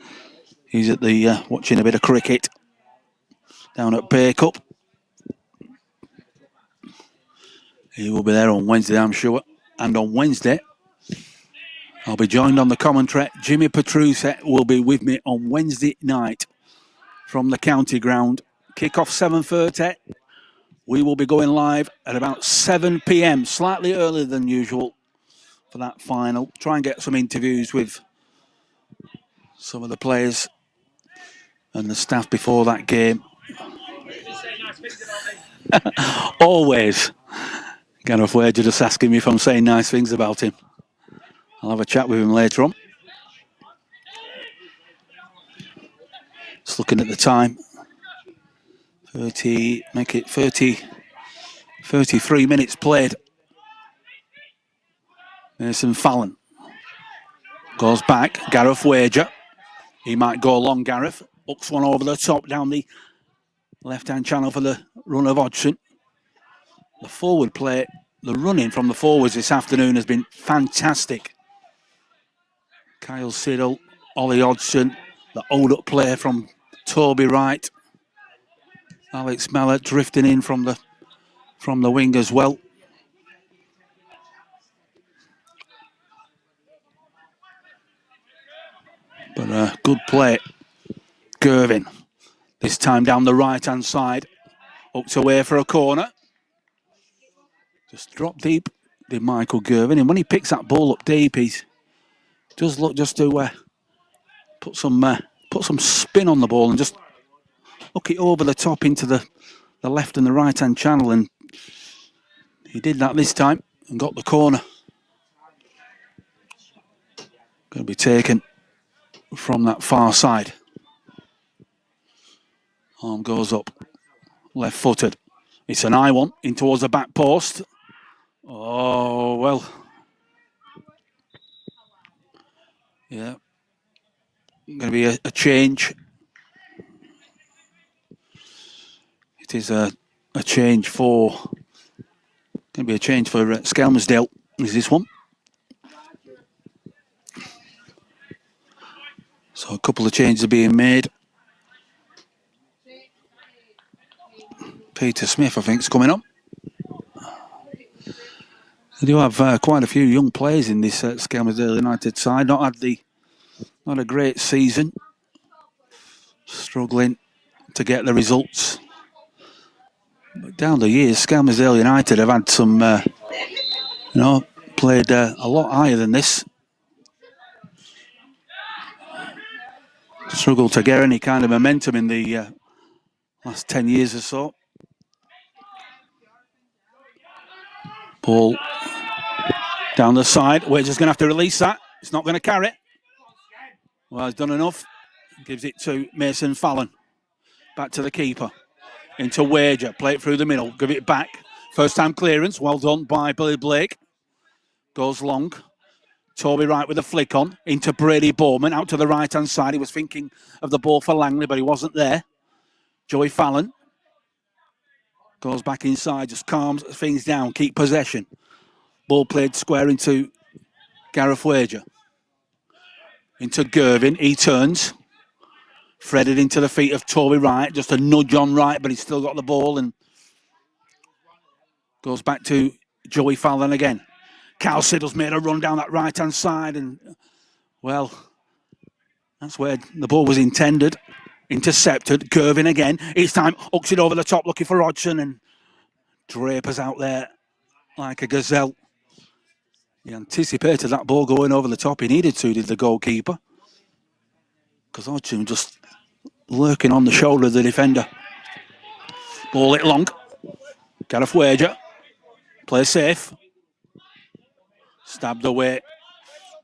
the watching a bit of cricket down at Bacup. He will be there on Wednesday, I'm sure. And on Wednesday, I'll be joined on the commentary. Jimmy Petrucci will be with me on Wednesday night from the county ground. Kick-off 7:30. We will be going live at about 7 p.m, slightly earlier than usual for that final. Try and get some interviews with some of the players and the staff before that game. Always. Gareth Wager just asking me if I'm saying nice things about him. I'll have a chat with him later on. Just looking at the time. 33 minutes played. Mason Fallon goes back. Gareth Wager. He might go long, Gareth. Hooks one over the top down the left-hand channel for the run of Hodgson. The forward play, the running from the forwards this afternoon has been fantastic. Kyle Siddle, Ollie Hodgson, the hold-up play from Toby Wright. Alex Mellor drifting in from the wing as well. But good play Gervin. This time down the right-hand side. Up away for a corner. Just drop deep, did Michael Gervin. And when he picks that ball up deep, he does look just to put some spin on the ball and just hook it over the top into the left and the right-hand channel. And he did that this time and got the corner. Going to be taken from that far side. Arm goes up, left-footed. It's an high one in towards the back post. Oh, well. Yeah. Going to be a change. It is a change for... Going to be a change for Skelmersdale. Is this one? So a couple of changes are being made. Peter Smith, I think, is coming up. They do have quite a few young players in this Skelmersdale United side. Not a great season. Struggling to get the results. But down the years, Skelmersdale United have had some, played a lot higher than this. Struggled to get any kind of momentum in the last 10 years or so. Ball down the side. We're just going to have to release that. It's not going to carry. Well, he's done enough. Gives it to Mason Fallon. Back to the keeper. Into Wager. Play it through the middle. Give it back. First time clearance. Well done by Billy Blake. Goes long. Toby Wright with a flick on. Into Brady Bowman. Out to the right-hand side. He was thinking of the ball for Langley, but he wasn't there. Joey Fallon. Goes back inside. Just calms things down. Keep possession. Ball played square into Gareth Wager. Into Gervin. He turns. Threaded into the feet of Toby Wright. Just a nudge on Wright, but he's still got the ball and goes back to Joey Fallon again. Cal Siddle's made a run down that right-hand side and, well, that's where the ball was intended. Intercepted. Gervin again. Each time hooks it over the top looking for Hodgson and Draper's out there like a gazelle. He anticipated that ball going over the top. He needed to, did the goalkeeper. Because Hodgson just lurking on the shoulder of the defender. Ball it long. Gareth Wager. Play safe. Stabbed away.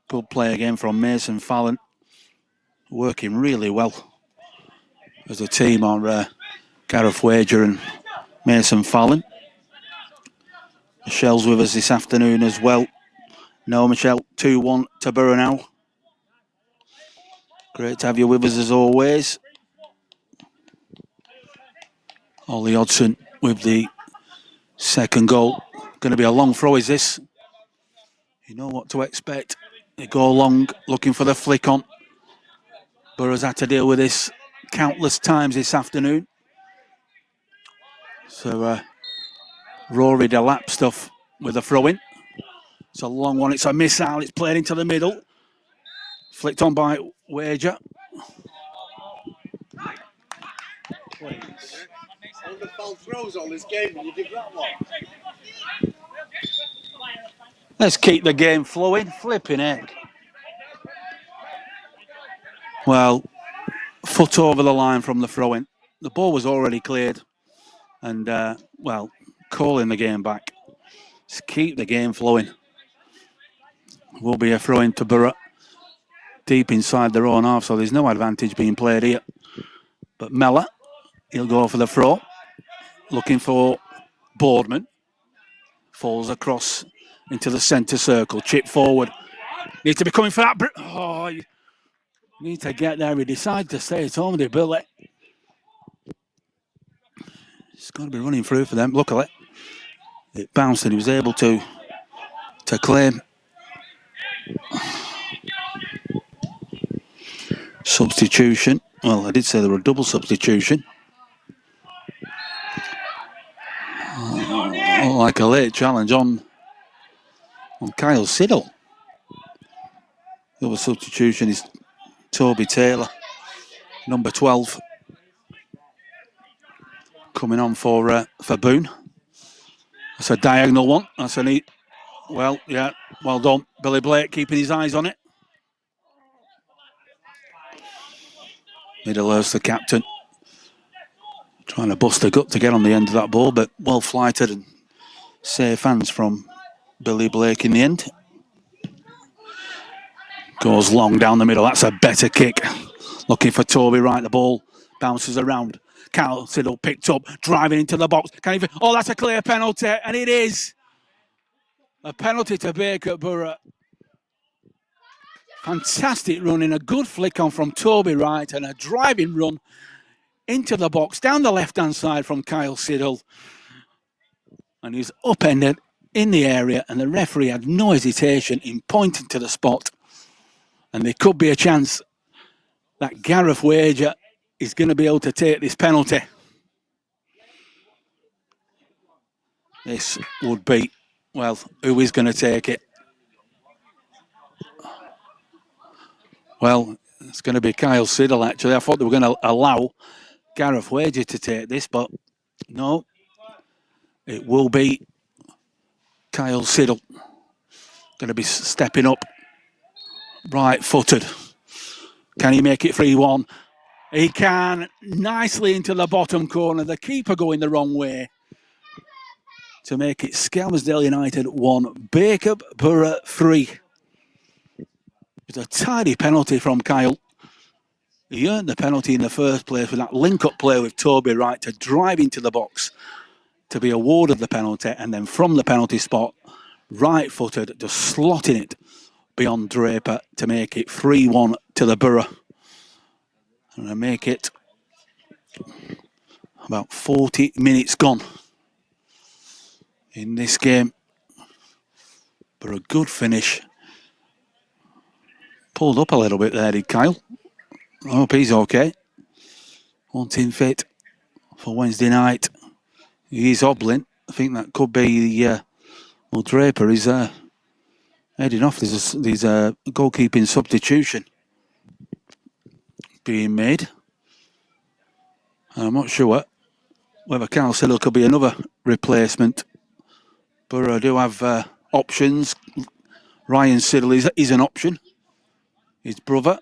Good play again from Mason Fallon. Working really well as a team on Gareth Wager and Mason Fallon. Michelle's with us this afternoon as well. No, Michelle, 2-1 to Borough now. Great to have you with us as always. Ollie Hodgson with the second goal. Going to be a long throw, is this? You know what to expect. They go long, looking for the flick on. Borough's had to deal with this countless times this afternoon. So, Rory Delap stuff with a throw-in. It's a long one, it's a missile, it's played into the middle. Flicked on by Wager. Please. All the foul throws all this game and you give that one. Let's keep the game flowing. Flipping heck. Well, foot over the line from the throw-in. The ball was already cleared. And, calling the game back. Let's keep the game flowing. Will be a throw-in to Borough. Deep inside their own half, so there's no advantage being played here. But Mellor, he'll go for the throw. Looking for Boardman. Falls across into the centre circle. Chip forward. Need to be coming for that. Oh, you need to get there. He decided to stay at home, did Billy. It's going to be running through for them. Luckily, it bounced and he was able to claim. Substitution. Well, I did say there were a double substitution. Like a late challenge on Kyle Siddle. The other substitution is Toby Taylor. Number 12 coming on for Boone. That's a diagonal one. That's a neat. Well, yeah, well done. Billy Blake keeping his eyes on it. Middlehurst, the captain, trying to bust a gut to get on the end of that ball, but well flighted and safe hands from Billy Blake in the end. Goes long down the middle. That's a better kick. Looking for Toby Wright. The ball bounces around. Cal Siddle picked up, driving into the box. Oh, that's a clear penalty, and it is a penalty to Bacup Borough. Fantastic running, a good flick on from Toby Wright, and a driving run into the box down the left-hand side from Kyle Siddle. And he's upended in the area, and the referee had no hesitation in pointing to the spot. And there could be a chance that Gareth Wager is going to be able to take this penalty. This would be, well, who is going to take it? Well, it's going to be Kyle Siddle, actually. I thought they were going to allow Gareth Wager to take this, but no. It will be Kyle Siddle. Going to be stepping up. Right-footed. Can he make it 3-1? He can. Nicely into the bottom corner. The keeper going the wrong way to make it Skelmersdale United 1, Bacup Borough 3. It's a tidy penalty from Kyle. He earned the penalty in the first place with that link-up play with Toby Wright to drive into the box to be awarded the penalty, and then from the penalty spot, right-footed, just slotting it beyond Draper to make it 3-1 to the Borough. And to make it about 40 minutes gone in this game. But a good finish. Pulled up a little bit there, did Kyle. I hope he's okay. Wanting fit for Wednesday night. He's hobbling. I think that could be the well, Draper is heading off. There's a goalkeeping substitution being made. I'm not sure whether Carl Siddle could be another replacement. Borough do have options. Ryan Siddle is an option. His brother.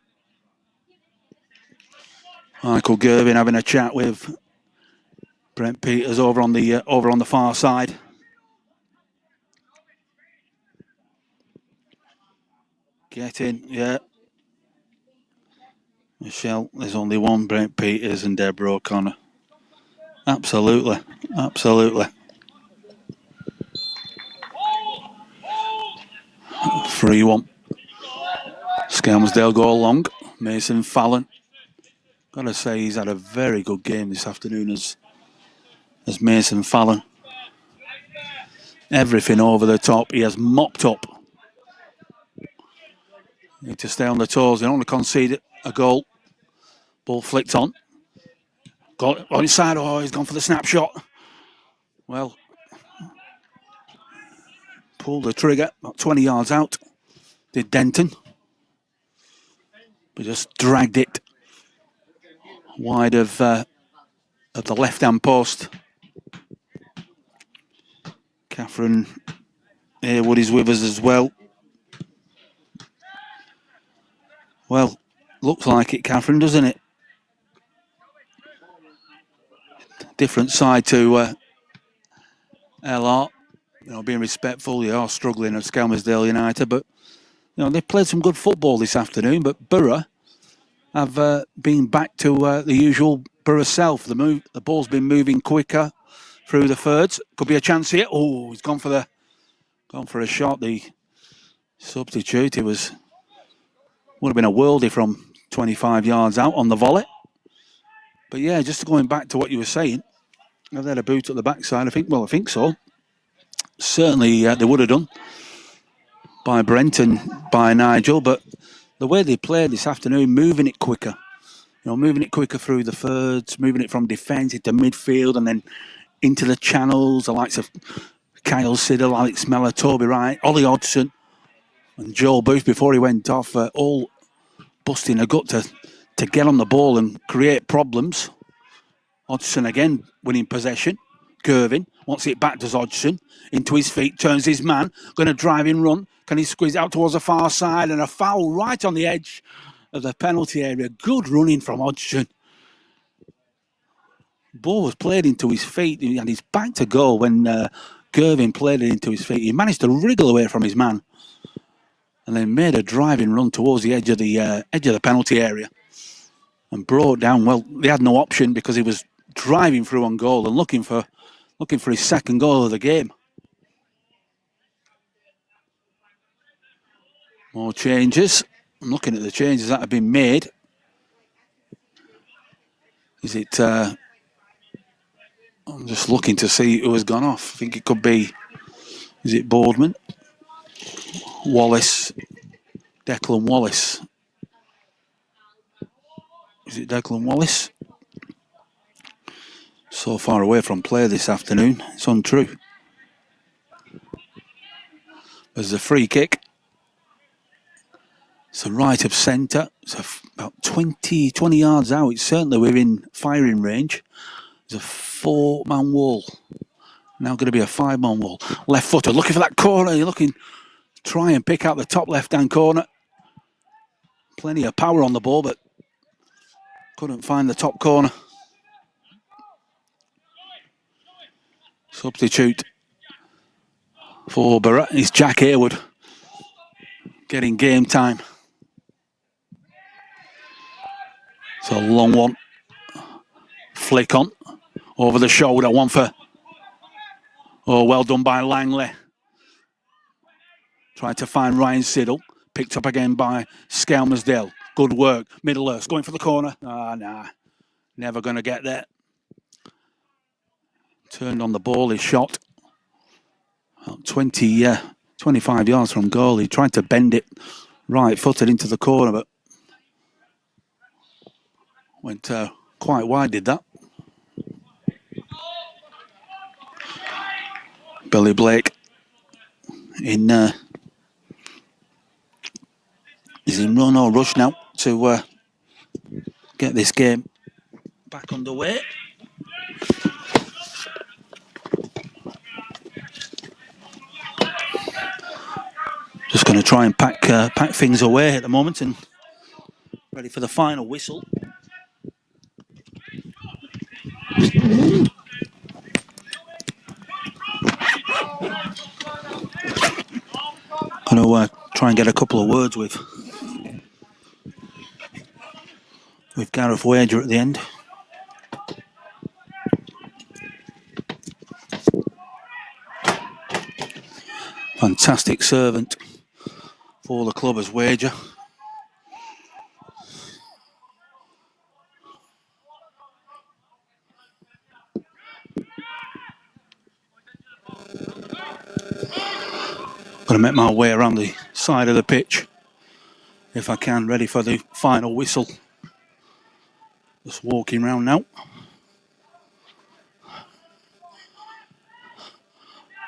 Michael Gervin having a chat with Brent Peters over on the far side. Get in, yeah. Michelle, there's only one Brent Peters and Deborah O'Connor. Absolutely, absolutely. 3-1. Skelmersdale go along. Mason Fallon. Gotta say he's had a very good game this afternoon as Mason Fallon. Everything over the top. He has mopped up. Need to stay on the toes. They don't want to concede a goal. Ball flicked on. Got on inside. Oh, he's gone for the snapshot. Well, pulled the trigger about 20 yards out. Did Denton. But just dragged it wide of the left-hand post. Catherine Haywood is with us as well. Well, looks like it, Catherine, doesn't it? Different side to LR. You know, being respectful, they are struggling at Skelmersdale United, but you know, they've played some good football this afternoon. But Borough have been back to the usual Borough self. The ball's been moving quicker through the thirds. Could be a chance here. Oh, he's gone for a shot. The substitute. It would have been a worldie from 25 yards out on the volley. But yeah, just going back to what you were saying, have they had a boot at the backside? I think so. Certainly they would have done by Brent and by Nigel, but the way they played this afternoon, moving it quicker, moving it quicker through the thirds, moving it from defence into midfield and then into the channels, the likes of Kyle Siddle, Alex Meller, Toby Wright, Ollie Hodgson and Joel Booth before he went off, all busting a gut to to get on the ball and create problems. Hodgson again winning possession. Gervin wants it back to Hodgson. Into his feet, turns his man. Going to drive in run. Can he squeeze out towards the far side? And a foul right on the edge of the penalty area. Good running from Hodgson. Ball was played into his feet. He had his back to goal when Gervin played it into his feet. He managed to wriggle away from his man. And then made a driving run towards the edge of the penalty area. And brought down, well, they had no option because he was driving through on goal and looking for his second goal of the game. More changes. I'm looking at the changes that have been made. Is it... I'm just looking to see who has gone off. I think it could be... Is it Boardman? Wallace. Declan Wallace. Is it Declan Wallace? So far away from play this afternoon. It's untrue. There's a free kick. It's a right of centre. It's about 20 yards out. It's certainly within firing range. There's a 4-man wall. Now going to be a 5-man wall. Left footer, looking for that corner. You're looking, try and pick out the top left-hand corner. Plenty of power on the ball, but couldn't find the top corner. Substitute for Borough is Jack Hayward. Getting game time. It's a long one. Flick on. Over the shoulder. One for... Oh, well done by Langley. Tried to find Ryan Siddle. Picked up again by Skelmersdale. Good work. Middlehurst going for the corner. Nah. Never going to get there. Turned on the ball. His shot. About 25 yards from goal. He tried to bend it right-footed into the corner, but went quite wide, did that. Billy Blake is in run or rush now to get this game back underway. Just going to try and pack things away at the moment and ready for the final whistle. Going to try and get a couple of words with Gareth Wager at the end. Fantastic servant for the club as Wager. Going to make my way around the side of the pitch if I can, ready for the final whistle. Just walking round now.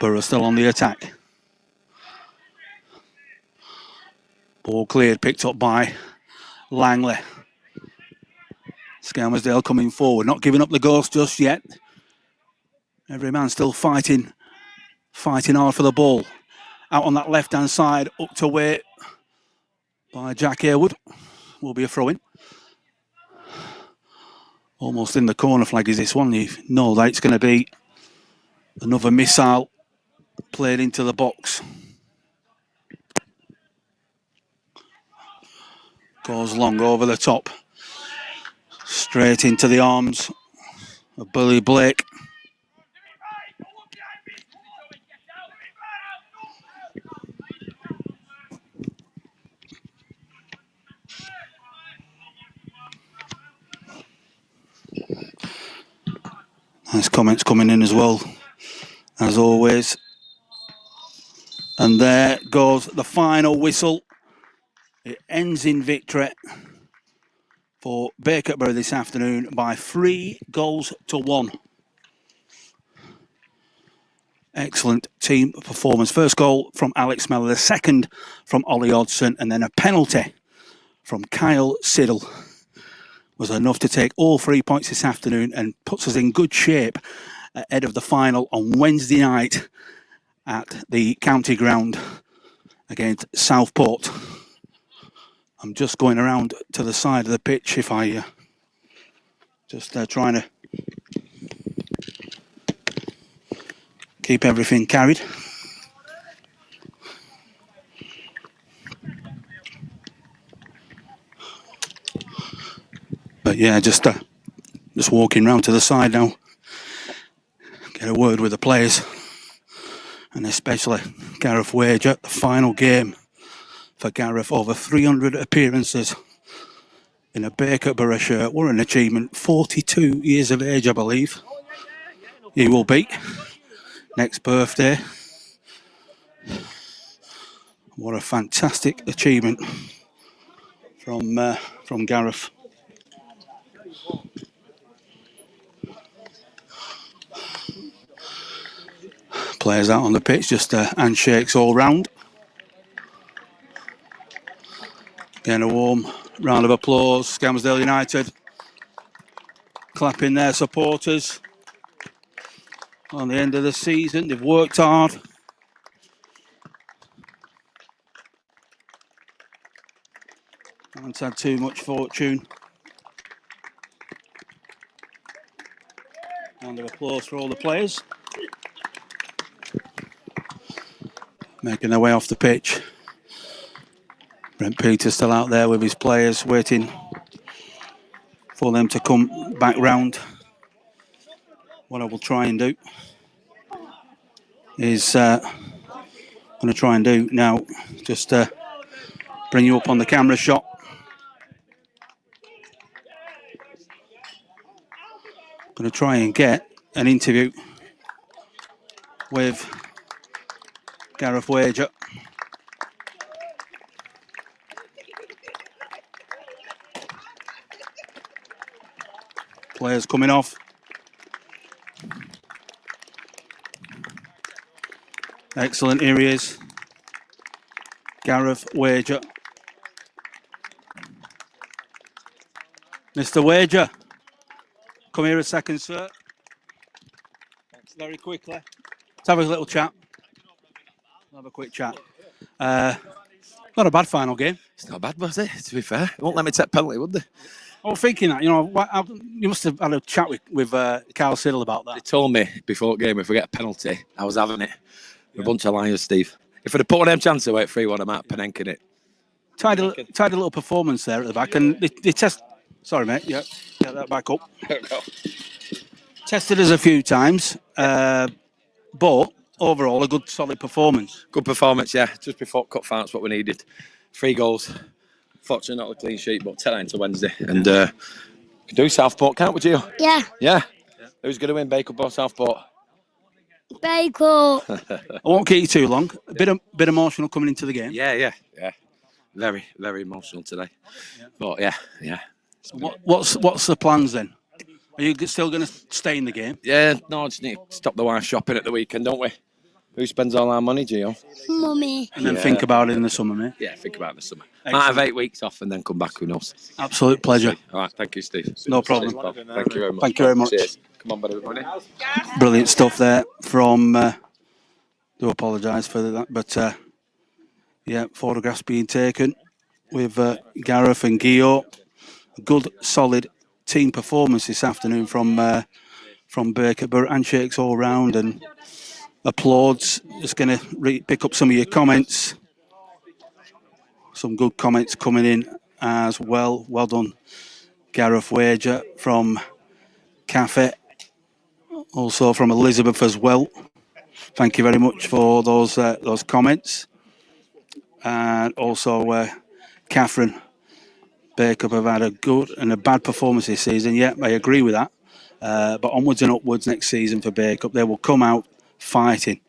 Borough still on the attack. Ball cleared, picked up by Langley. Skelmersdale coming forward, not giving up the ghost just yet. Every man still fighting hard for the ball. Out on that left-hand side, up to wait by Jack Hayward. Will be a throw-in. Almost in the corner flag is this one. You know that it's going to be another missile played into the box. Goes long over the top. Straight into the arms of Billy Blake. Nice comments coming in as well, as always. And there goes the final whistle. It ends in victory for Bacup Borough this afternoon by 3-1. Excellent team performance. First goal from Alex Mellor, the second from Ollie Hodgson, and then a penalty from Kyle Siddle. was enough to take all 3 points this afternoon and puts us in good shape ahead of the final on Wednesday night at the county ground against Southport. I'm just going around to the side of the pitch if I just trying to keep everything carried. But yeah, just walking round to the side now. Get a word with the players, and especially Gareth Wager. The final game for Gareth, over 300 appearances in a Bacup Borough shirt. What an achievement. 42 years of age, I believe he will be next birthday. What a fantastic achievement from Gareth. Players out on the pitch, just handshakes all round. Getting a warm round of applause. Skelmersdale United clapping their supporters on the end of the season. They've worked hard. Haven't had too much fortune. Round of applause for all the players. Making their way off the pitch. Brent Peters still out there with his players, waiting for them to come back round. What I will try and do is going to try and do now, just bring you up on the camera shot. Going to try and get an interview with Gareth Wager. Players coming off. Excellent, here he is. Gareth Wager. Mr. Wager, come here a second, sir. Very quickly. Let's have a little chat. Have a quick chat. Not a bad final game. It's not bad, was it? To be fair, it won't let me take penalty, would they? I was thinking that, you must have had a chat with Carl Siddle about that. They told me before the game if we get a penalty, I was having it. A bunch of liars, Steve. If I'd have put one of them chances away at 3-1, I'm out penenking it. Tried a little performance there at the back, and they test. Sorry, mate. Yeah, get that back up. Tested us a few times, but overall a good, solid performance. Good performance, yeah. Just before cut fouls, what we needed. 3 goals. Fortunately, not a clean sheet, but 10 into Wednesday. And could do Southport, can't we, Gio? Yeah. Yeah. Who's going to win, Bacup or Southport? Bacup. I won't keep you too long. A bit emotional coming into the game. Yeah. Very, very emotional today. Yeah. But yeah. What's the plans then? Are you still going to stay in the game? Yeah, no, I just need to stop the wife shopping at the weekend, don't we? Who spends all our money, Gio? Mummy. And then think about it in the summer, mate. Yeah, think about it in the summer. Excellent. Might have 8 weeks off and then come back, who knows? Absolute pleasure. All right, thank you, Steve. No problem. Thank you very much. Thank you very much. Cheers. Come on, everybody. Brilliant stuff there from, do apologise for that, but yeah, photographs being taken with Gareth and Gio. A good, solid team performance this afternoon from Bacup Borough. Handshakes all round and applauds. Just going to pick up some of your comments. Some good comments coming in as well. Well done, Gareth Wager from Cafe. Also from Elizabeth as well. Thank you very much for those comments. And also Catherine. Bacup have had a good and a bad performance this season. Yeah, I agree with that. But onwards and upwards next season for Bacup. They will come out fighting.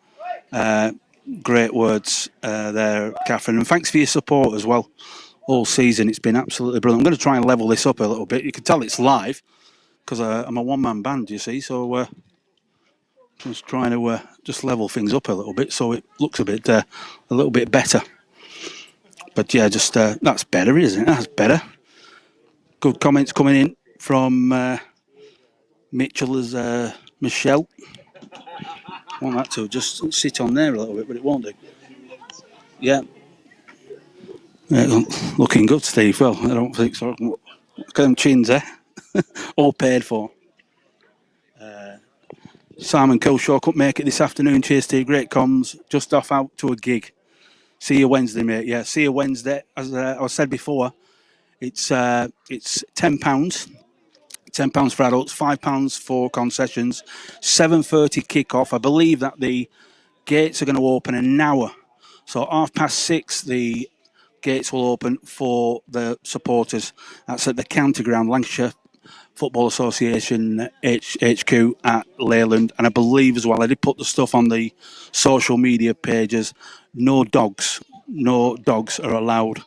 Great words there, Catherine. And thanks for your support as well all season. It's been absolutely brilliant. I'm going to try and level this up a little bit. You can tell it's live because I'm a one-man band, you see. So just trying to just level things up a little bit so it looks a little bit better. But yeah, just that's better, isn't it? That's better. Good comments coming in from Mitchell as Michelle. I want that to just sit on there a little bit, but it won't do. Yeah. Looking good, Steve. Well, I don't think so. Look at them chins, eh? All paid for. Simon Kilshaw couldn't make it this afternoon. Cheers, Steve. Great comms. Just off out to a gig. See you Wednesday, mate. Yeah, see you Wednesday. As I said before, it's £10. £10 for adults, £5 for concessions. 7:30 kick-off. I believe that the gates are going to open in an hour. So 6:30, the gates will open for the supporters. That's at the County Ground, Lancashire Football Association HQ at Leyland. And I believe as well, I did put the stuff on the social media pages. No dogs are allowed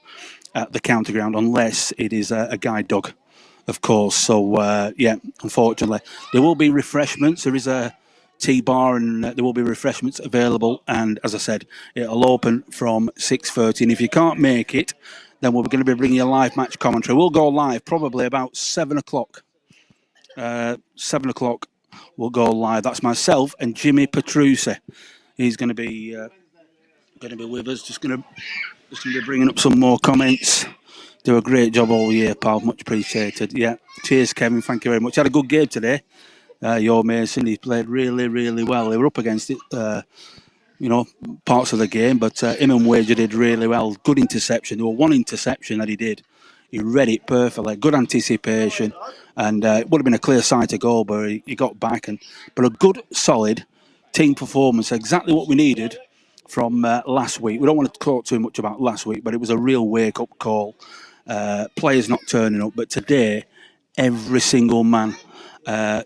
at the County Ground unless it is a guide dog, of course. So, yeah, unfortunately. There will be refreshments. There is a tea bar and there will be refreshments available. And as I said, it'll open from 6:30. And if you can't make it, then we're going to be bringing you live match commentary. We'll go live probably about 7 o'clock. 7 o'clock we'll go live. That's myself and Jimmy Petrucci. He's going to be with us. Just going to be bringing up some more comments. Do a great job all year, pal. Much appreciated. Yeah. Cheers, Kevin. Thank you very much. Had a good game today. Your Mason, he played really, really well. They were up against it, parts of the game, but him and Wager did really well. Good interception. There was one interception that he did. He read it perfectly. Good anticipation, and it would have been a clear sight to goal, but he got back. But a good, solid team performance. Exactly what we needed from last week. We don't want to talk too much about last week, but it was a real wake-up call. Players not turning up, but today, every single man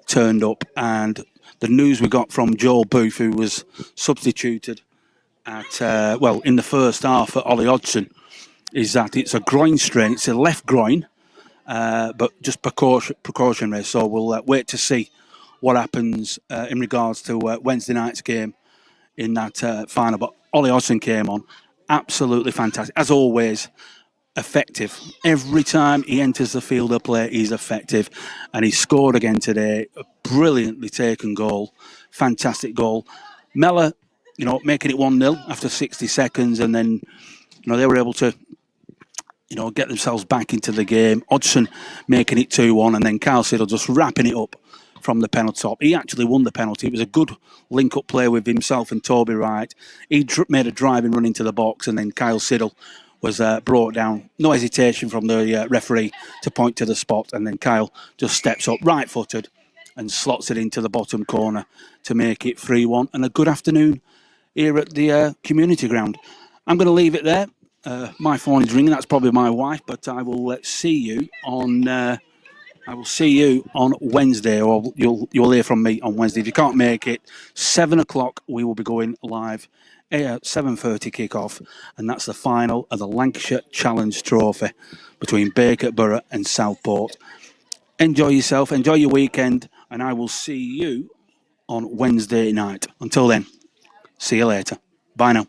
turned up, and the news we got from Joel Booth, who was substituted at in the first half at Ollie Hodgson, is that it's a groin strain. It's a left groin, but just precautionary. So we'll wait to see what happens in regards to Wednesday night's game in that final. But Ollie Hodgson came on, absolutely fantastic as always. Effective. Every time he enters the field of play, he's effective. And he scored again today. A brilliantly taken goal. Fantastic goal. Mella, making it 1-0 after 60 seconds. And then, they were able to, get themselves back into the game. Hodgson making it 2-1. And then Kyle Siddle just wrapping it up from the penalty top. He actually won the penalty. It was a good link-up play with himself and Toby Wright. He made a driving run into the box. And then Kyle Siddle was brought down. No hesitation from the referee to point to the spot, and then Kyle just steps up right-footed and slots it into the bottom corner to make it 3-1. And a good afternoon here at the community ground. I'm going to leave it there. My phone is ringing. That's probably my wife, but I will see you on. I will see you on Wednesday, or you'll hear from me on Wednesday. If you can't make it, 7 o'clock we will be going live. 7:30 kick-off, and that's the final of the Lancashire Challenge Trophy between Bacup Borough and Southport. Enjoy yourself, enjoy your weekend, and I will see you on Wednesday night. Until then, see you later. Bye now.